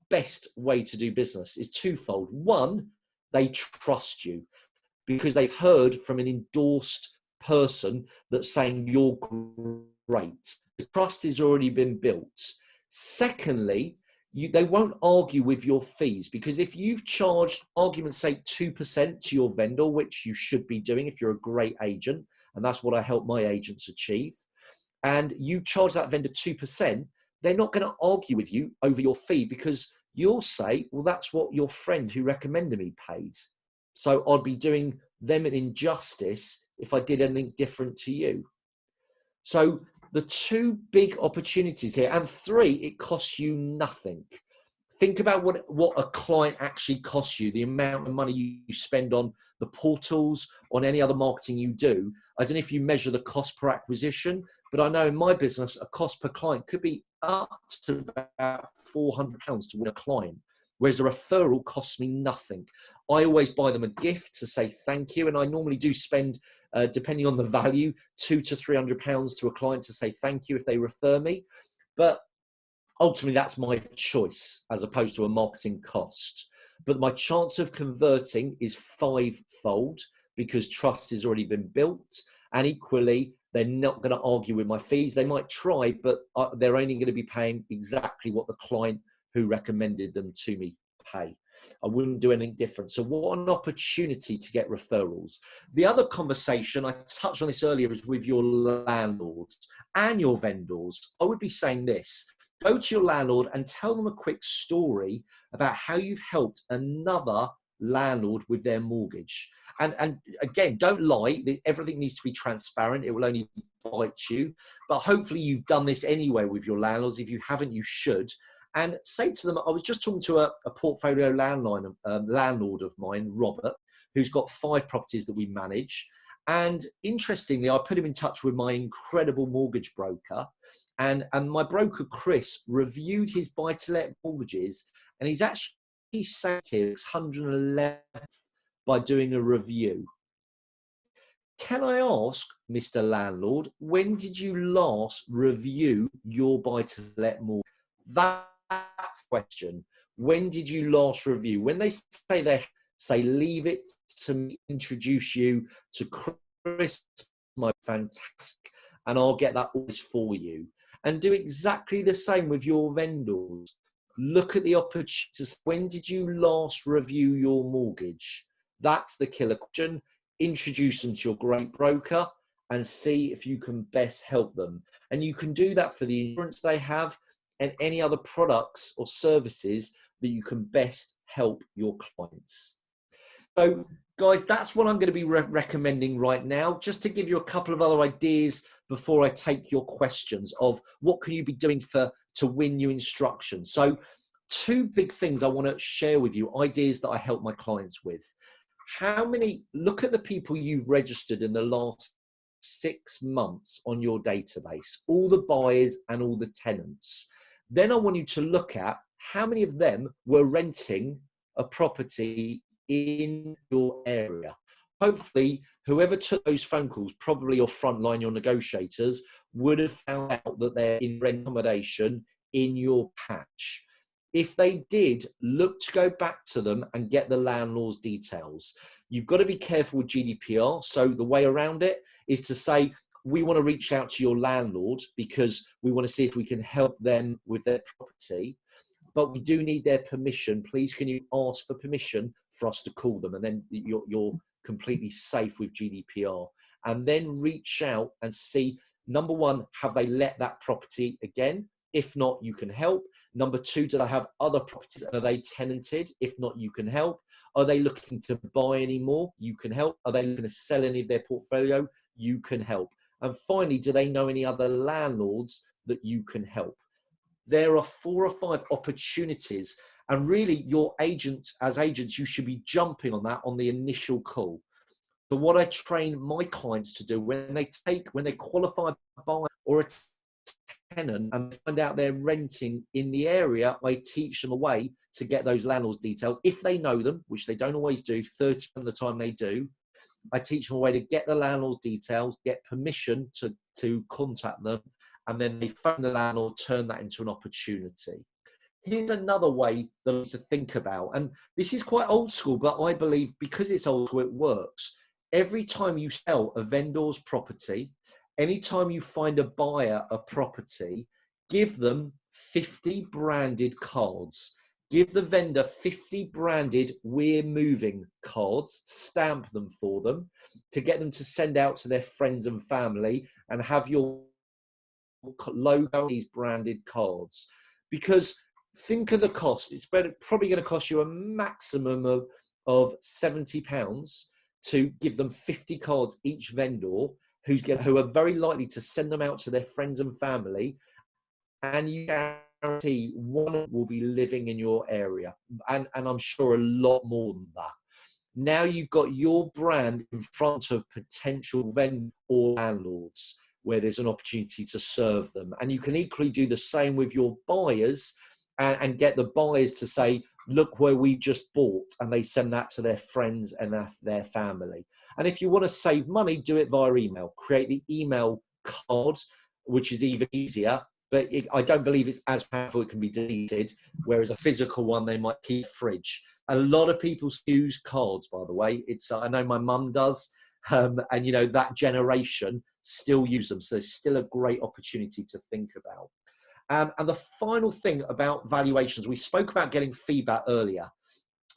best way to do business is twofold. One, they trust you because they've heard from an endorsed person that's saying you're great. The trust has already been built. Secondly, they won't argue with your fees, because if you've charged, argument's sake, 2% to your vendor, which you should be doing if you're a great agent, and that's what I help my agents achieve, and you charge that vendor 2%, they're not going to argue with you over your fee, because you'll say, well, that's what your friend who recommended me paid. So I'd be doing them an injustice if I did anything different to you. So the two big opportunities here, and three, it costs you nothing. Think about what a client actually costs you, the amount of money you spend on the portals, on any other marketing you do. I don't know if you measure the cost per acquisition, but I know in my business, a cost per client could be up to about £400 to win a client, whereas a referral costs me nothing. I always buy them a gift to say thank you, and I normally do spend, depending on the value, £200 to £300 to a client to say thank you if they refer me. But ultimately, that's my choice as opposed to a marketing cost. But my chance of converting is fivefold because trust has already been built. And equally, they're not going to argue with my fees. They might try, but they're only going to be paying exactly what the client who recommended them to me pay. I wouldn't do anything different. So what an opportunity to get referrals. The other conversation, I touched on this earlier, is with your landlords and your vendors. I would be saying this: go to your landlord and tell them a quick story about how you've helped another landlord with their mortgage. And again, don't lie. Everything needs to be transparent. It will only bite you. But hopefully you've done this anyway with your landlords. If you haven't, you should. And say to them, I was just talking to a portfolio landlord of mine, Robert, who's got 5 properties that we manage. And interestingly, I put him in touch with my incredible mortgage broker. And my broker, Chris, reviewed his buy-to-let mortgages, and he's actually sat here 111th by doing a review. Can I ask, Mr. Landlord, when did you last review your buy-to-let mortgage? That's the question. When did you last review? When they say leave it to me, introduce you to Chris, my fantastic, and I'll get that always for you. And do exactly the same with your vendors. Look at the opportunities. When did you last review your mortgage? That's the killer question. Introduce them to your great broker and see if you can best help them. And you can do that for the insurance they have and any other products or services that you can best help your clients. So guys, that's what I'm going to be recommending right now, just to give you a couple of other ideas before I take your questions of what can you be doing to win new instruction. So 2 big things I want to share with you, ideas that I help my clients with. Look at the people you've registered in the last 6 months on your database, all the buyers and all the tenants. Then I want you to look at how many of them were renting a property in your area. Hopefully, whoever took those phone calls, probably your frontline, your negotiators, would have found out that they're in rent accommodation in your patch. If they did, look to go back to them and get the landlord's details. You've got to be careful with GDPR. So the way around it is to say, we want to reach out to your landlord because we want to see if we can help them with their property, but we do need their permission. Please, can you ask for permission for us to call them? And then you're completely safe with GDPR. And then reach out and see, number 1, have they let that property again? If not, you can help. Number 2, do they have other properties? Are they tenanted? If not, you can help. Are they looking to buy any more? You can help. Are they looking to sell any of their portfolio? You can help. And finally, do they know any other landlords that you can help? There are 4 or 5 opportunities. And really, your agents, you should be jumping on that on the initial call. So what I train my clients to do when they qualify a buyer or a tenant and find out they're renting in the area, I teach them a way to get those landlord's details. If they know them, which they don't always do, 30% of the time they do, I teach them a way to get the landlord's details, get permission to contact them, and then they phone the landlord, turn that into an opportunity. Here's another way that to think about, and this is quite old school, but I believe because it's old school, it works. Every time you sell a vendor's property, anytime you find a buyer a property, give them 50 branded cards. Give the vendor 50 branded "We're Moving" cards, stamp them for them to get them to send out to their friends and family and have your logo on these branded cards. Because think of the cost. It's probably going to cost you a maximum of £70 to give them 50 cards each vendor who are very likely to send them out to their friends and family, and you guarantee one will be living in your area, and I'm sure a lot more than that. Now you've got your brand in front of potential vendors or landlords where there's an opportunity to serve them. And you can equally do the same with your buyers and get the buyers to say, look where we just bought, and they send that to their friends and their family. And if you want to save money, do it via email. Create the email card, which is even easier, but I don't believe it's as powerful. It can be deleted, whereas a physical one, they might keep fridge. A lot of people use cards, by the way. I know my mum does, and that generation still use them. So it's still a great opportunity to think about. And the final thing about valuations, we spoke about getting feedback earlier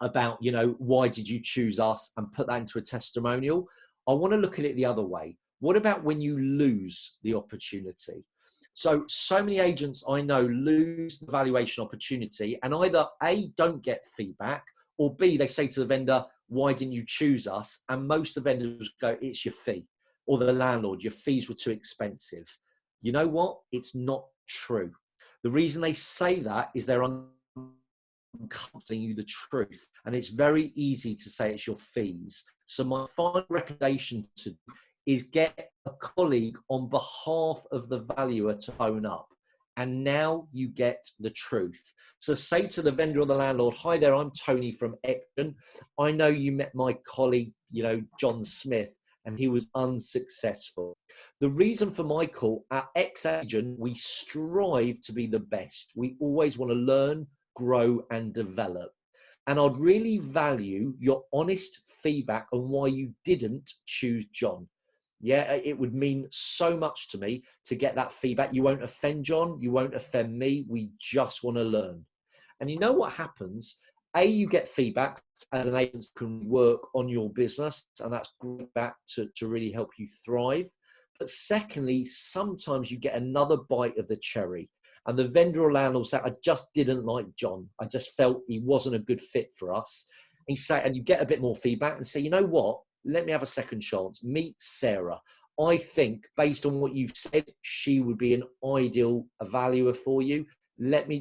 about, why did you choose us, and put that into a testimonial. I want to look at it the other way. What about when you lose the opportunity? So many agents I know lose the valuation opportunity, and either A, don't get feedback, or B, they say to the vendor, why didn't you choose us? And most of the vendors go, it's your fee, or the landlord, your fees were too expensive. You know what? It's not true. The reason they say that is they're telling you the truth, and it's very easy to say it's your fees. So my final recommendation is get a colleague on behalf of the valuer to own up, and now you get the truth. So say to the vendor or the landlord, hi there, I'm Tony from Exton. I know you met my colleague, John Smith, and he was unsuccessful. The reason for my call, at ex-agent, we strive to be the best. We always want to learn, grow, and develop. And I'd really value your honest feedback on why you didn't choose John. Yeah, it would mean so much to me to get that feedback. You won't offend John, you won't offend me. We just want to learn. And you know what happens? You get feedback as an agent can work on your business, and that's great back to really help you thrive. But secondly, sometimes you get another bite of the cherry, and the vendor or landlord say, I just didn't like John. I just felt he wasn't a good fit for us. and you get a bit more feedback and say, you know what, let me have a second chance. Meet Sarah. I think based on what you've said, she would be an ideal valuer for you.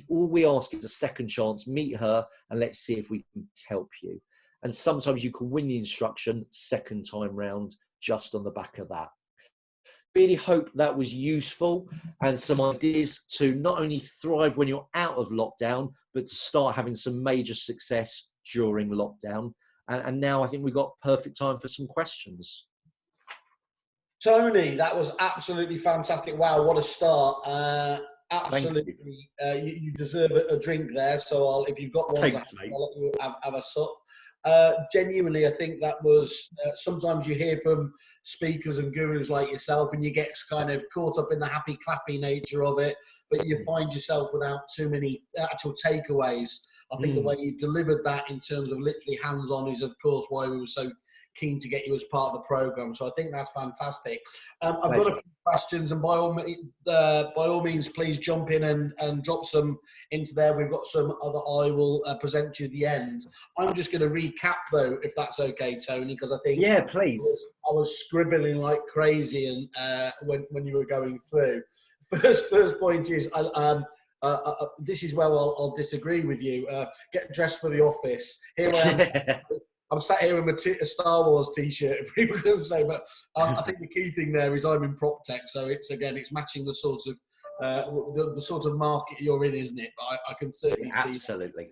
All we ask is a second chance, meet her, and let's see if we can help you. And sometimes you can win the instruction second time round just on the back of that. Really hope that was useful and some ideas to not only thrive when you're out of lockdown, but to start having some major success during lockdown. And now I think we've got perfect time for some questions. Tony, that was absolutely fantastic. Wow, what a start. Absolutely. You deserve a drink there. So if you've got one, I'll let you have a sup. Genuinely, I think that was, sometimes you hear from speakers and gurus like yourself and you get kind of caught up in the happy clappy nature of it, but you find yourself without too many actual takeaways. I think the way you delivered that in terms of literally hands-on is, of course, why we were so keen to get you as part of the program. So I think that's fantastic. I've got a few questions, and by all means, please jump in and drop some into there. We've got some other I will present to you at the end. I'm just going to recap though, if that's okay, Tony, because I think please. I was scribbling like crazy, and when you were going through. First point is this is where I'll disagree with you. Get dressed for the office. Here I am. I'm sat here in a Star Wars t-shirt, if people can say, but I think the key thing there is I'm in prop tech, so it's matching the sort of the sort of market you're in, isn't it? But I can certainly see. Absolutely.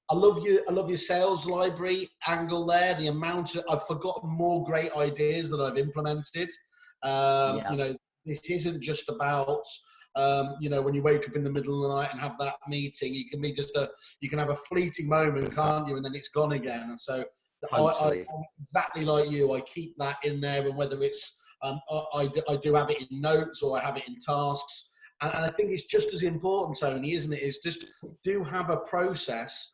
I love your sales library angle there. The amount of, I've forgotten more great ideas that I've implemented. You know, this isn't just about you know, when you wake up in the middle of the night and have that meeting, you can have a fleeting moment, can't you? And then it's gone again. And so I'm exactly like you. I keep that in there, and whether it's I do have it in notes or I have it in tasks, and I think it's just as important, Tony, isn't it? Is just do have a process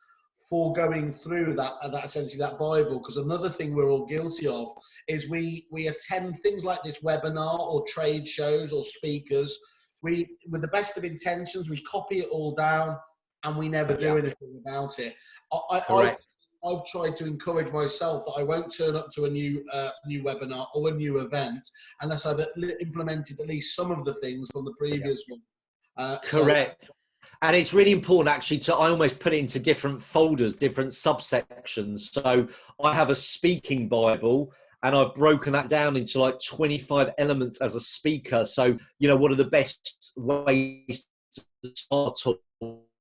for going through that essentially that Bible, because another thing we're all guilty of is we attend things like this webinar or trade shows or speakers. We, with the best of intentions, we copy it all down and we never do anything about it. I've tried to encourage myself that I won't turn up to a new webinar or a new event unless I've implemented at least some of the things from the previous one. Correct. And it's really important actually I almost put it into different folders, different subsections. So I have a speaking Bible, and I've broken that down into like 25 elements as a speaker. So, you know, what are the best ways to start talking?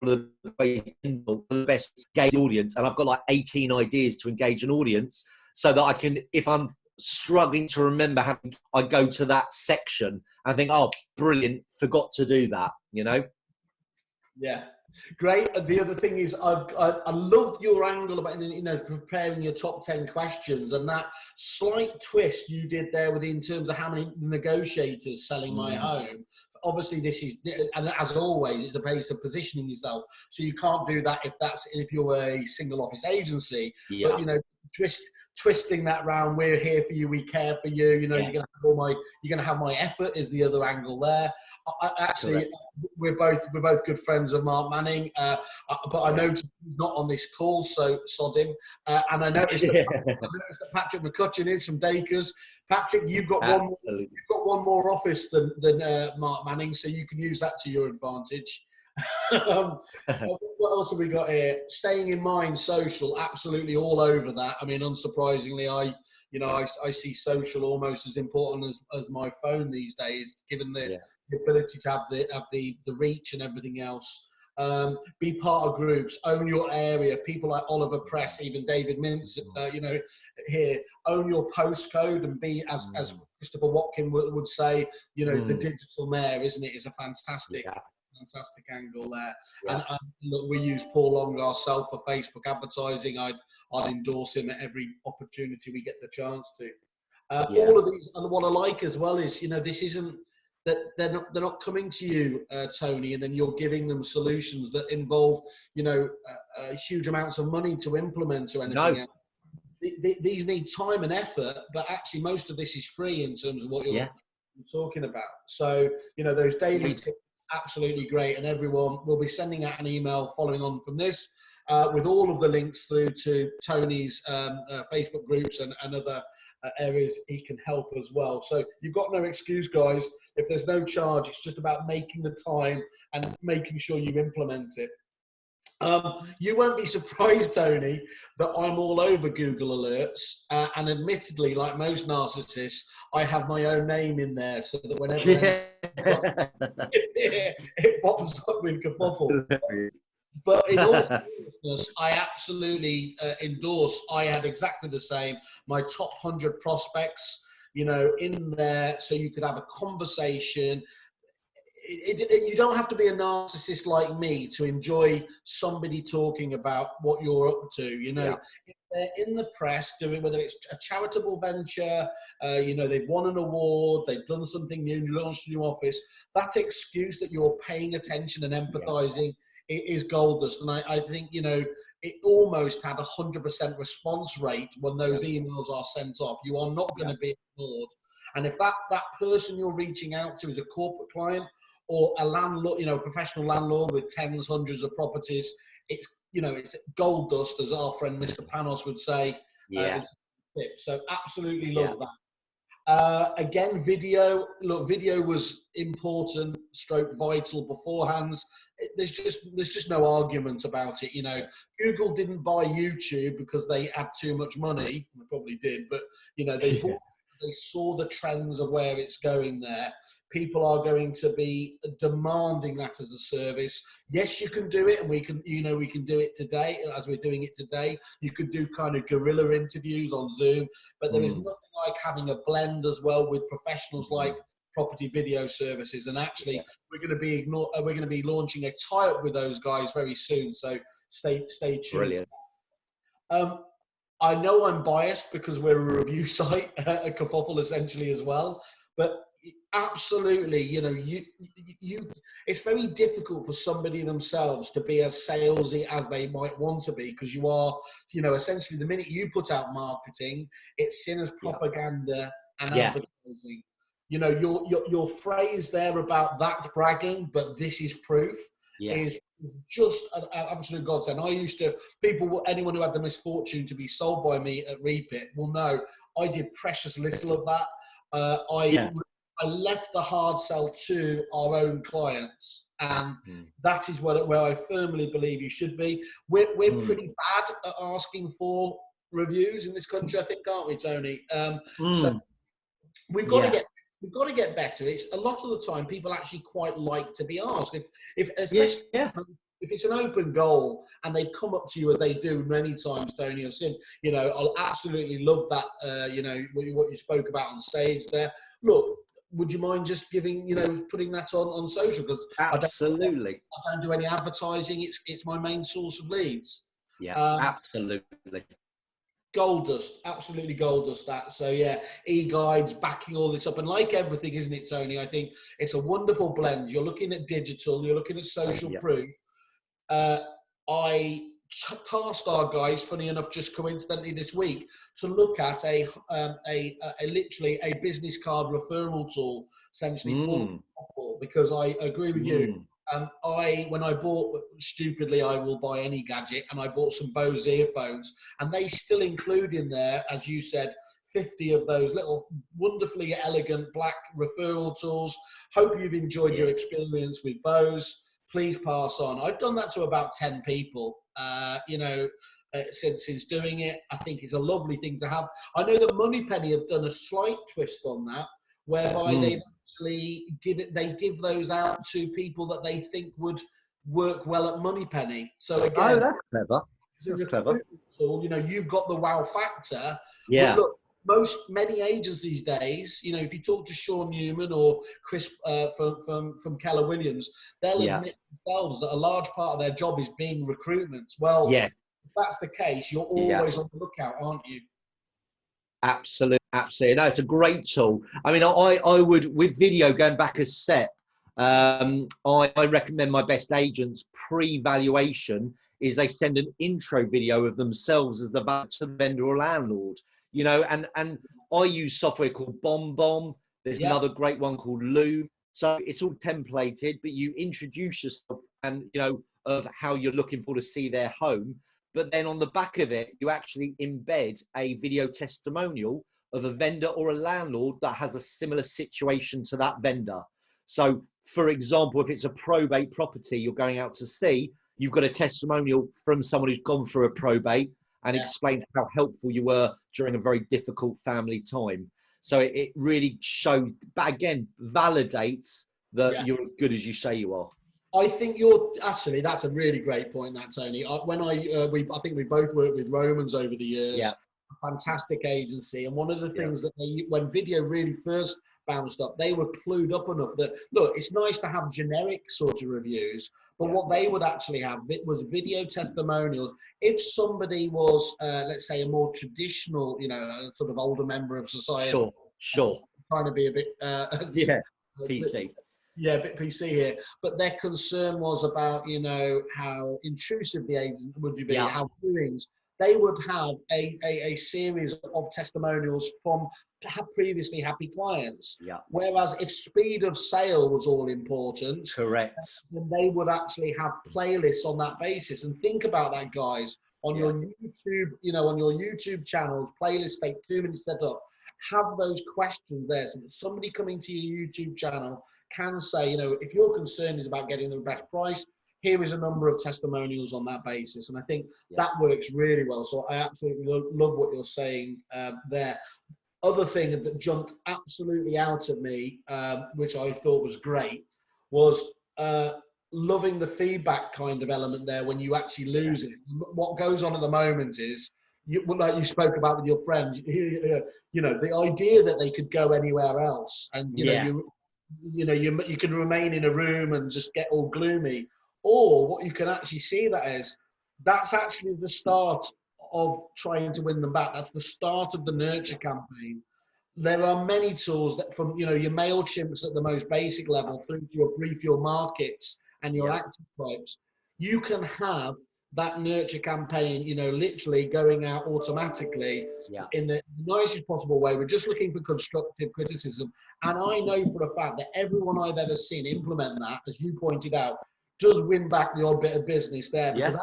The best engage audience, and I've got like 18 ideas to engage an audience, so that I can, if I'm struggling to remember how, I go to that section and think, oh, brilliant, forgot to do that, you know? Yeah, great. The other thing is I loved your angle about, you know, preparing your top 10 questions, and that slight twist you did there in terms of how many negotiators selling my home. Obviously, this is, and as always, it's a base of positioning yourself. So you can't do that if you're a single office agency. Yeah. But you know, twisting that round. We're here for you. We care for you. You know, you're gonna have my effort is the other angle there. We're both good friends of Mark Manning, but I noticed he's not on this call, so sod him. And I noticed that Patrick McCutcheon is from Dakers. Patrick, you've got one more office than Mark Manning, so you can use that to your advantage. What else have we got here? Staying in mind, social, absolutely all over that. I mean, unsurprisingly, I see social almost as important as my phone these days, given the ability to have the reach and everything else. Be part of groups, own your area. People like Oliver Press, even David Mintz, you know, here, own your postcode and be, as Christopher Watkin would say, you know, the digital mayor, isn't it? Is a fantastic angle there. And look, we use Paul Long ourselves for Facebook advertising. I'd endorse him at every opportunity we get the chance to. All of these, and what I like as well is, you know, this isn't that they're not coming to you, Tony, and then you're giving them solutions that involve, you know, huge amounts of money to implement or anything else. These need time and effort, but actually most of this is free in terms of what you're talking about. So, you know, those daily tips absolutely great. And everyone will be sending out an email following on from this with all of the links through to Tony's Facebook groups and other areas he can help as well. So you've got no excuse, guys. If there's no charge, it's just about making the time and making sure you implement it. You won't be surprised, Tony, that I'm all over Google Alerts. And admittedly, like most narcissists, I have my own name in there so that whenever it pops up with Kerfuffle. But in all seriousness, I absolutely endorse. I had exactly the same. My top 100 prospects, you know, in there so you could have a conversation. You don't have to be a narcissist like me to enjoy somebody talking about what you're up to. You know, if they're in the press doing, whether it's a charitable venture, you know, they've won an award, they've done something new, launched a new office, that excuse that you're paying attention and empathizing is gold dust. And I think, you know, it almost had 100% response rate when those emails are sent off. You are not going to be ignored. And if that person you're reaching out to is a corporate client, or a landlord, you know, a professional landlord with tens, hundreds of properties, it's, you know, it's gold dust, as our friend Mr. Panos would say. So absolutely love that. Again, video. Look, video was important, stroke vital beforehand. There's just no argument about it. You know, Google didn't buy YouTube because they had too much money. They probably did, but you know, they bought. They saw the trends of where it's going there. People are going to be demanding that as a service. Yes, you can do it, and we can, you know, we can do it today as we're doing it today. You could do kind of guerrilla interviews on Zoom, but there is nothing like having a blend as well with professionals like property video services. And actually, we're going to be launching a tie-up with those guys very soon. So stay tuned. Brilliant. I know I'm biased because we're a review site at Kerfuffle essentially as well, but absolutely, you know, it's very difficult for somebody themselves to be as salesy as they might want to be, because you are, you know, essentially the minute you put out marketing, it's seen as propaganda and advertising. You know, your phrase there about that's bragging, but this is proof is just an absolute godsend. I used to, anyone who had the misfortune to be sold by me at Repeat will know I did precious little of that. I left the hard sell to our own clients, and that is where I firmly believe you should be. We're pretty bad at asking for reviews in this country, I think, aren't we, Tony? So we've got to get better. It's a lot of the time people actually quite like to be asked. Especially if it's an open goal and they've come up to you, as they do many times, Tony, I've seen, you know, I'll absolutely love that, you know, what you spoke about on stage there. Look, would you mind just giving, you know, putting that on social? Because absolutely, I don't do any advertising. It's my main source of leads. Absolutely. Gold dust, absolutely gold dust that. So yeah, e-guides, backing all this up. And like everything, isn't it, Tony? I think it's a wonderful blend. You're looking at digital, you're looking at social proof. I tasked our guys, funny enough, just coincidentally this week, to look at a literally a business card referral tool, essentially for, because I agree with you. When I bought, stupidly, I will buy any gadget, and I bought some Bose earphones, and they still include in there, as you said, 50 of those little wonderfully elegant black referral tools. Hope you've enjoyed your experience with Bose. Please pass on. I've done that to about 10 people, you know, since doing it. I think it's a lovely thing to have. I know that Moneypenny have done a slight twist on that, whereby they've actually give those out to people that they think would work well at Moneypenny. So again, that's clever. That's clever. Tool, you know, you've got the wow factor. Yeah. But look, many agents these days, you know, if you talk to Sean Newman or Chris from Keller Williams, they'll admit themselves that a large part of their job is being recruitment. Well, if that's the case, you're always on the lookout, aren't you? Absolutely. No, it's a great tool. I mean, I would, with video going back a step, I recommend my best agents pre-valuation is they send an intro video of themselves as the vendor or landlord, you know, and I use software called BombBomb. There's another great one called Loom. So it's all templated, but you introduce yourself and, you know, of how you're looking for to see their home. But then on the back of it, you actually embed a video testimonial of a vendor or a landlord that has a similar situation to that vendor. So, for example, if it's a probate property you're going out to see, you've got a testimonial from someone who's gone through a probate and explained how helpful you were during a very difficult family time. So it really showed, but again, validates that you're as good as you say you are. I think actually, that's a really great point, that, Tony. I think we both worked with Romans over the years. Yeah. A fantastic agency. And one of the things that when video really first bounced up, they were clued up enough that, look, it's nice to have generic sort of reviews, but what they would actually have was video testimonials. If somebody was, let's say, a more traditional, you know, sort of older member of society. Sure. Trying to be a bit... PC. Yeah, a bit PC here, but their concern was about, you know, how intrusive the agent would be, how viewings. They would have a series of testimonials from previously happy clients. Yeah. Whereas if speed of sale was all important, correct, then they would actually have playlists on that basis. And think about that, guys. On your YouTube, you know, on your YouTube channels, playlists take 2 minutes to set up. Have those questions there so that somebody coming to your YouTube channel can say, you know, if your concern is about getting the best price, here is a number of testimonials on that basis. And I think that works really well. So I absolutely love what you're saying there. Other thing that jumped absolutely out at me, which I thought was great, was loving the feedback kind of element there when you actually lose it. What goes on at the moment is, like you spoke about with your friend, you know, the idea that they could go anywhere else, and you could remain in a room and just get all gloomy, or what you can actually see that as, that's actually the start of trying to win them back. That's the start of the nurture campaign. There are many tools that, from, you know, your MailChimps at the most basic level through to your brief, your markets and your active types, you can have that nurture campaign, you know, literally going out automatically in the nicest possible way. We're just looking for constructive criticism. And I know for a fact that everyone I've ever seen implement that, as you pointed out, does win back the odd bit of business there. Because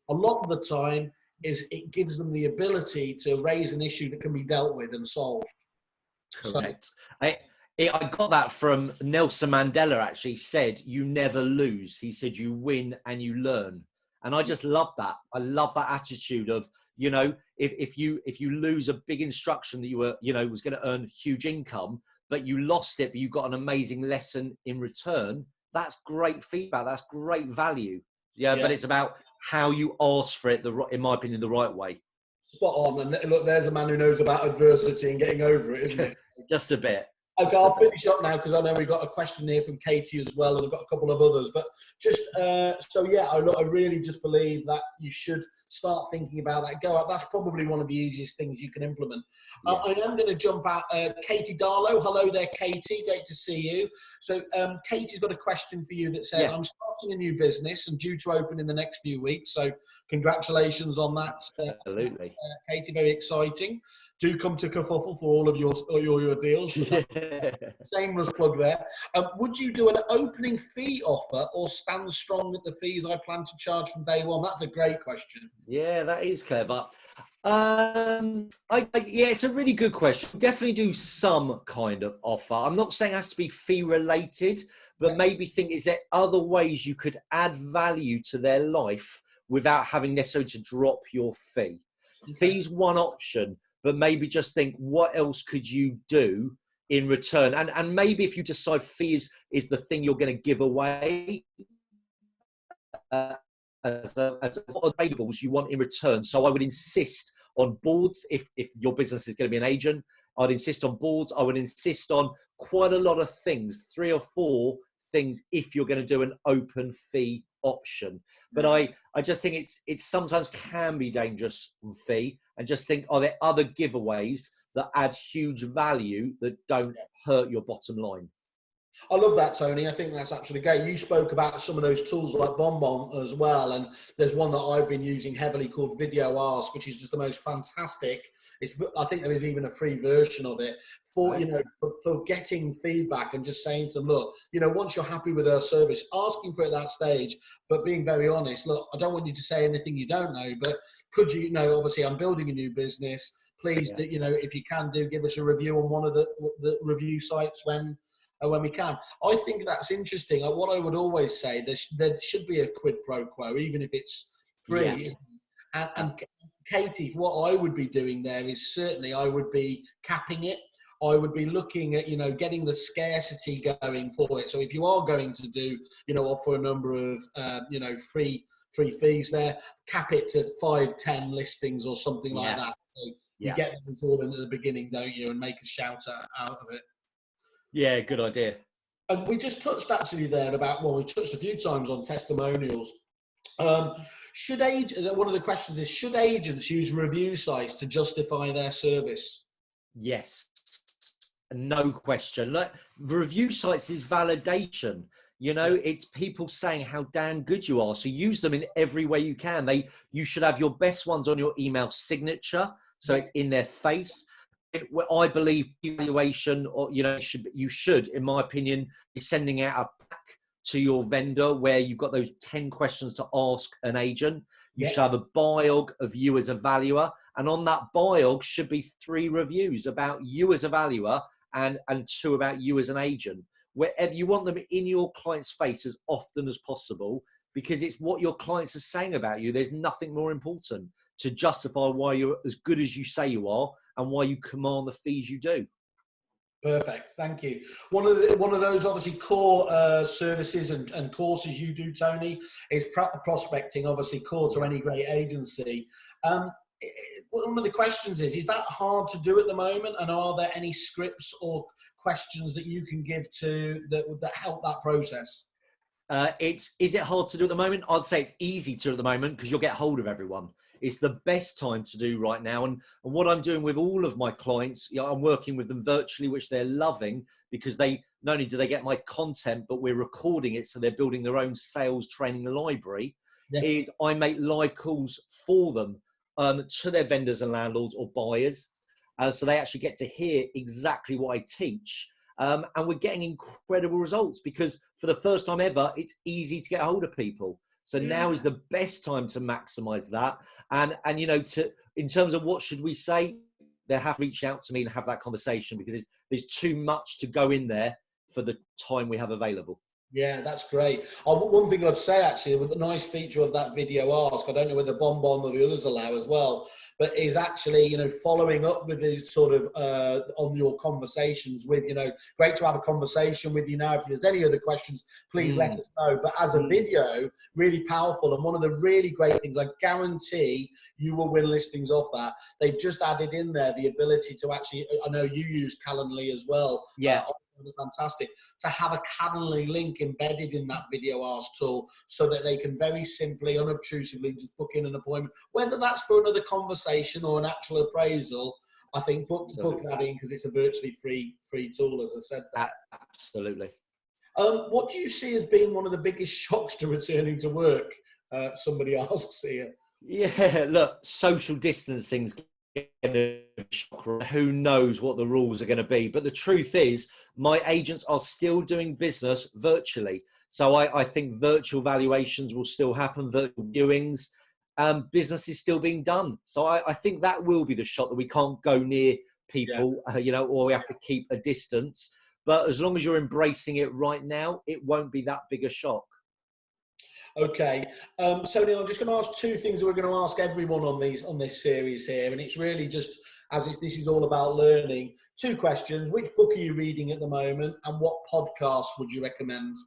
a lot of the time it gives them the ability to raise an issue that can be dealt with and solved. Correct. I got that from Nelson Mandela. Actually said, you never lose. He said, you win and you learn. And I just love that. I love that attitude of, you know, if you lose a big instruction that you were, you know, was going to earn huge income, but you lost it, but you got an amazing lesson in return. That's great feedback. That's great value. But it's about how you ask for it, in my opinion, the right way. Spot on. And look, there's a man who knows about adversity and getting over it, isn't it? Just a bit. Okay, I'll finish up now because I know we've got a question here from Katie as well, and I've got a couple of others. But just I really just believe that you should start thinking about that. Go out. That's probably one of the easiest things you can implement. I am going to jump out. Katie Darlow, hello there, Katie. Great to see you. So Katie's got a question for you that says, I'm starting a new business and due to open in the next few weeks. So congratulations on that. Absolutely. Katie, very exciting. Do come to Kerfuffle for all of your deals. Shameless plug there. Would you do an opening fee offer or stand strong at the fees I plan to charge from day one? That's a great question. Yeah, that is clever. It's a really good question. Definitely do some kind of offer. I'm not saying it has to be fee related, but maybe think, is there other ways you could add value to their life without having necessarily to drop your fee? Fee's one option, but maybe just think, what else could you do in return? And maybe if you decide fee is the thing you're going to give away, as valuables you want in return. So I would insist on boards. If your business is going to be an agent, I'd insist on boards. I would insist on quite a lot of things, 3 or 4 things, if you're going to do an open fee option. But I just think it's sometimes can be dangerous on fee, and just think, are there other giveaways that add huge value that don't hurt your bottom line? I love that, Tony. I think that's absolutely great. You spoke about some of those tools like BonBon as well, and there's one that I've been using heavily called Video Ask, which is just the most fantastic. I think there is even a free version of it for, for getting feedback and just saying to them, look, once you're happy with our service, asking for it at that stage, but being very honest. Look, I don't want you to say anything you don't know, but could you, obviously I'm building a new business. Please, if you can give us a review on one of the review sites when we can. I think that's interesting. What I would always say, there should be a quid pro quo, even if it's free. Yeah. And Katie, what I would be doing there is certainly I would be capping it. I would be looking at, getting the scarcity going for it. So if you are going to do, offer a number of, free fees there, cap it to 5-10 listings or something like that. So you get those all in at the beginning, don't you, and make a shout out of it. Yeah, good idea. And we just touched actually there about, we touched a few times on testimonials. One of the questions is, should agents use review sites to justify their service? Yes, no question. Like, review sites is validation. It's people saying how damn good you are. So use them in every way you can. You should have your best ones on your email signature, so it's in their face. I believe evaluation, or you should, in my opinion, be sending out a pack to your vendor where you've got those 10 questions to ask an agent. You should have a biog of you as a valuer, and on that biog should be 3 reviews about you as a valuer and 2 about you as an agent. Wherever you want them in your client's face as often as possible, because it's what your clients are saying about you. There's nothing more important to justify why you're as good as you say you are and why you command the fees you do. Perfect, thank you. One of those obviously core services and courses you do, Tony, is prospecting. Obviously, core to any great agency. One of the questions is that hard to do at the moment? And are there any scripts or questions that you can give to that help that process? Is it hard to do at the moment? I'd say it's easy to at the moment because you'll get hold of everyone. It's the best time to do right now. And what I'm doing with all of my clients, I'm working with them virtually, which they're loving, because they not only do they get my content, but we're recording it. So they're building their own sales training library. Is I make live calls for them to their vendors and landlords or buyers. So they actually get to hear exactly what I teach. And we're getting incredible results because for the first time ever, it's easy to get a hold of people. So now is the best time to maximize that. And in terms of what should we say, they have to reach out to me and have that conversation because there's too much to go in there for the time we have available. Yeah, that's great. One thing I'd say actually, with the nice feature of that video ask, I don't know whether BonBon or the others allow as well, but is actually, following up with these sort of on your conversations with, great to have a conversation with you now. If there's any other questions, please let us know. But as a video, really powerful. And one of the really great things, I guarantee you will win listings off that. They've just added in there the ability to actually, I know you use Calendly as well. Yeah. Fantastic to have a Calendly link embedded in that video ask tool so that they can very simply, unobtrusively just book in an appointment, whether that's for another conversation or an actual appraisal. I think book that in because it's a virtually free tool, as I said that. Absolutely. What do you see as being one of the biggest shocks to returning to work? Somebody asks here. Yeah, look, social distancing's who knows what the rules are going to be, but the truth is my agents are still doing business virtually, so I think virtual valuations will still happen, virtual viewings, business is still being done. So I think that will be the shot, that we can't go near people, or we have to keep a distance, but as long as you're embracing it right now, it won't be that big a shock. Okay, so Neil, I'm just going to ask 2 things that we're going to ask everyone on this series here, and it's really just this is all about learning. 2 questions: which book are you reading at the moment, and what podcast would you recommend?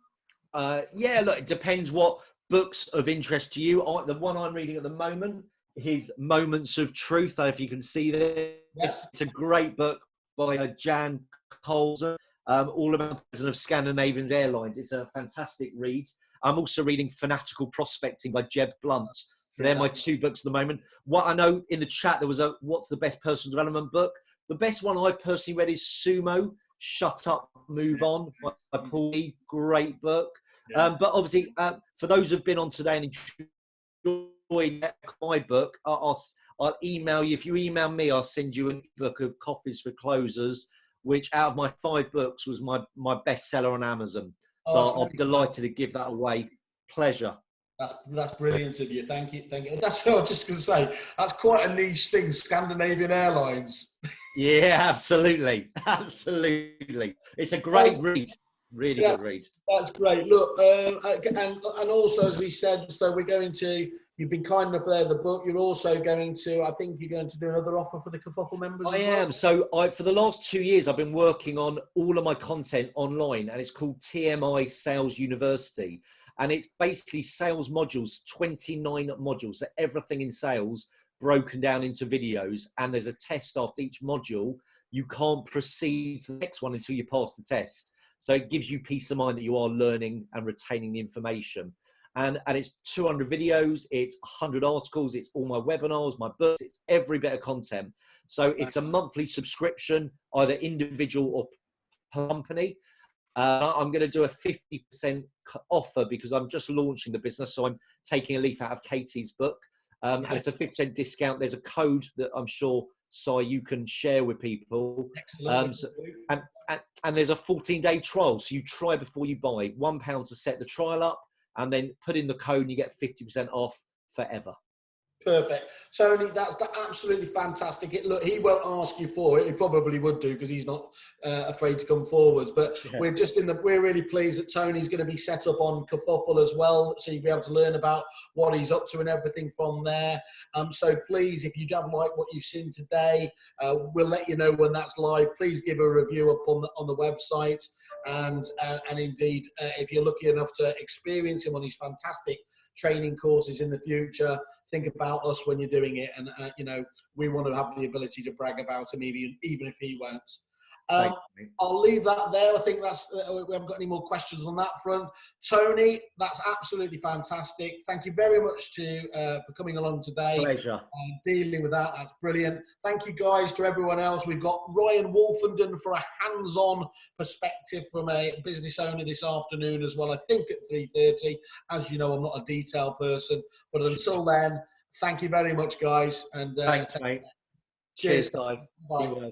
Look, it depends what books of interest to you. The one I'm reading at the moment is Moments of Truth. I don't know if you can see this. Yes. It's a great book by Jan Colson, all about the president of Scandinavian Airlines. It's a fantastic read. I'm also reading Fanatical Prospecting by Jeb Blunt. So they're my 2 books at the moment. What I know in the chat, there was what's the best personal development book? The best one I've personally read is Sumo. Shut Up, Move On by Paul Lee. Great book. Yeah. But obviously, for those who've been on today and enjoyed my book, I'll email you. If you email me, I'll send you a book of Coffees for Closers, which out of my 5 books was my bestseller on Amazon. So I'm delighted to give that away. Pleasure. That's brilliant of you. Thank you. That's what I was just going to say. That's quite a niche thing, Scandinavian Airlines. Yeah, absolutely. It's a great read. Really good read. That's great. Look, and also, as we said, so we're going to, you've been kind enough there, the book, you're also going to, I think you're going to do another offer for the Kerfuffle members I am. So for the last 2 years, I've been working on all of my content online, and it's called TMI Sales University. And it's basically sales modules, 29 modules, so everything in sales broken down into videos. And there's a test after each module. You can't proceed to the next one until you pass the test. So it gives you peace of mind that you are learning and retaining the information. And it's 200 videos, it's 100 articles, it's all my webinars, my books, it's every bit of content. So it's a monthly subscription, either individual or per company. I'm going to do a 50% offer because I'm just launching the business. So I'm taking a leaf out of Katie's book. And it's a 50% discount. There's a code that I'm sure, Si, you can share with people. Excellent. And there's a 14-day trial. So you try before you buy. £1 to set the trial up, and then put in the code and you get 50% off forever. Perfect. Tony, that's absolutely fantastic. Look, he won't ask you for it. He probably would do because he's not afraid to come forwards. But we're really pleased that Tony's going to be set up on Kerfuffle as well, so you'll be able to learn about what he's up to and everything from there. So please, if you don't like what you've seen today, we'll let you know when that's live. Please give a review up on the website, and indeed, if you're lucky enough to experience him on his fantastic training courses in the future, think about us when you're doing it, and we want to have the ability to brag about him even if he won't. I'll leave that there. I think we haven't got any more questions on that front. Tony, that's absolutely fantastic. Thank you very much for coming along today. Pleasure. Dealing with that. That's brilliant. Thank you guys to everyone else. We've got Ryan Wolfenden for a hands-on perspective from a business owner this afternoon as well, I think at 3:30. As you know, I'm not a detail person, but until then, thank you very much, guys. And thanks, mate. Cheers, guys. Bye.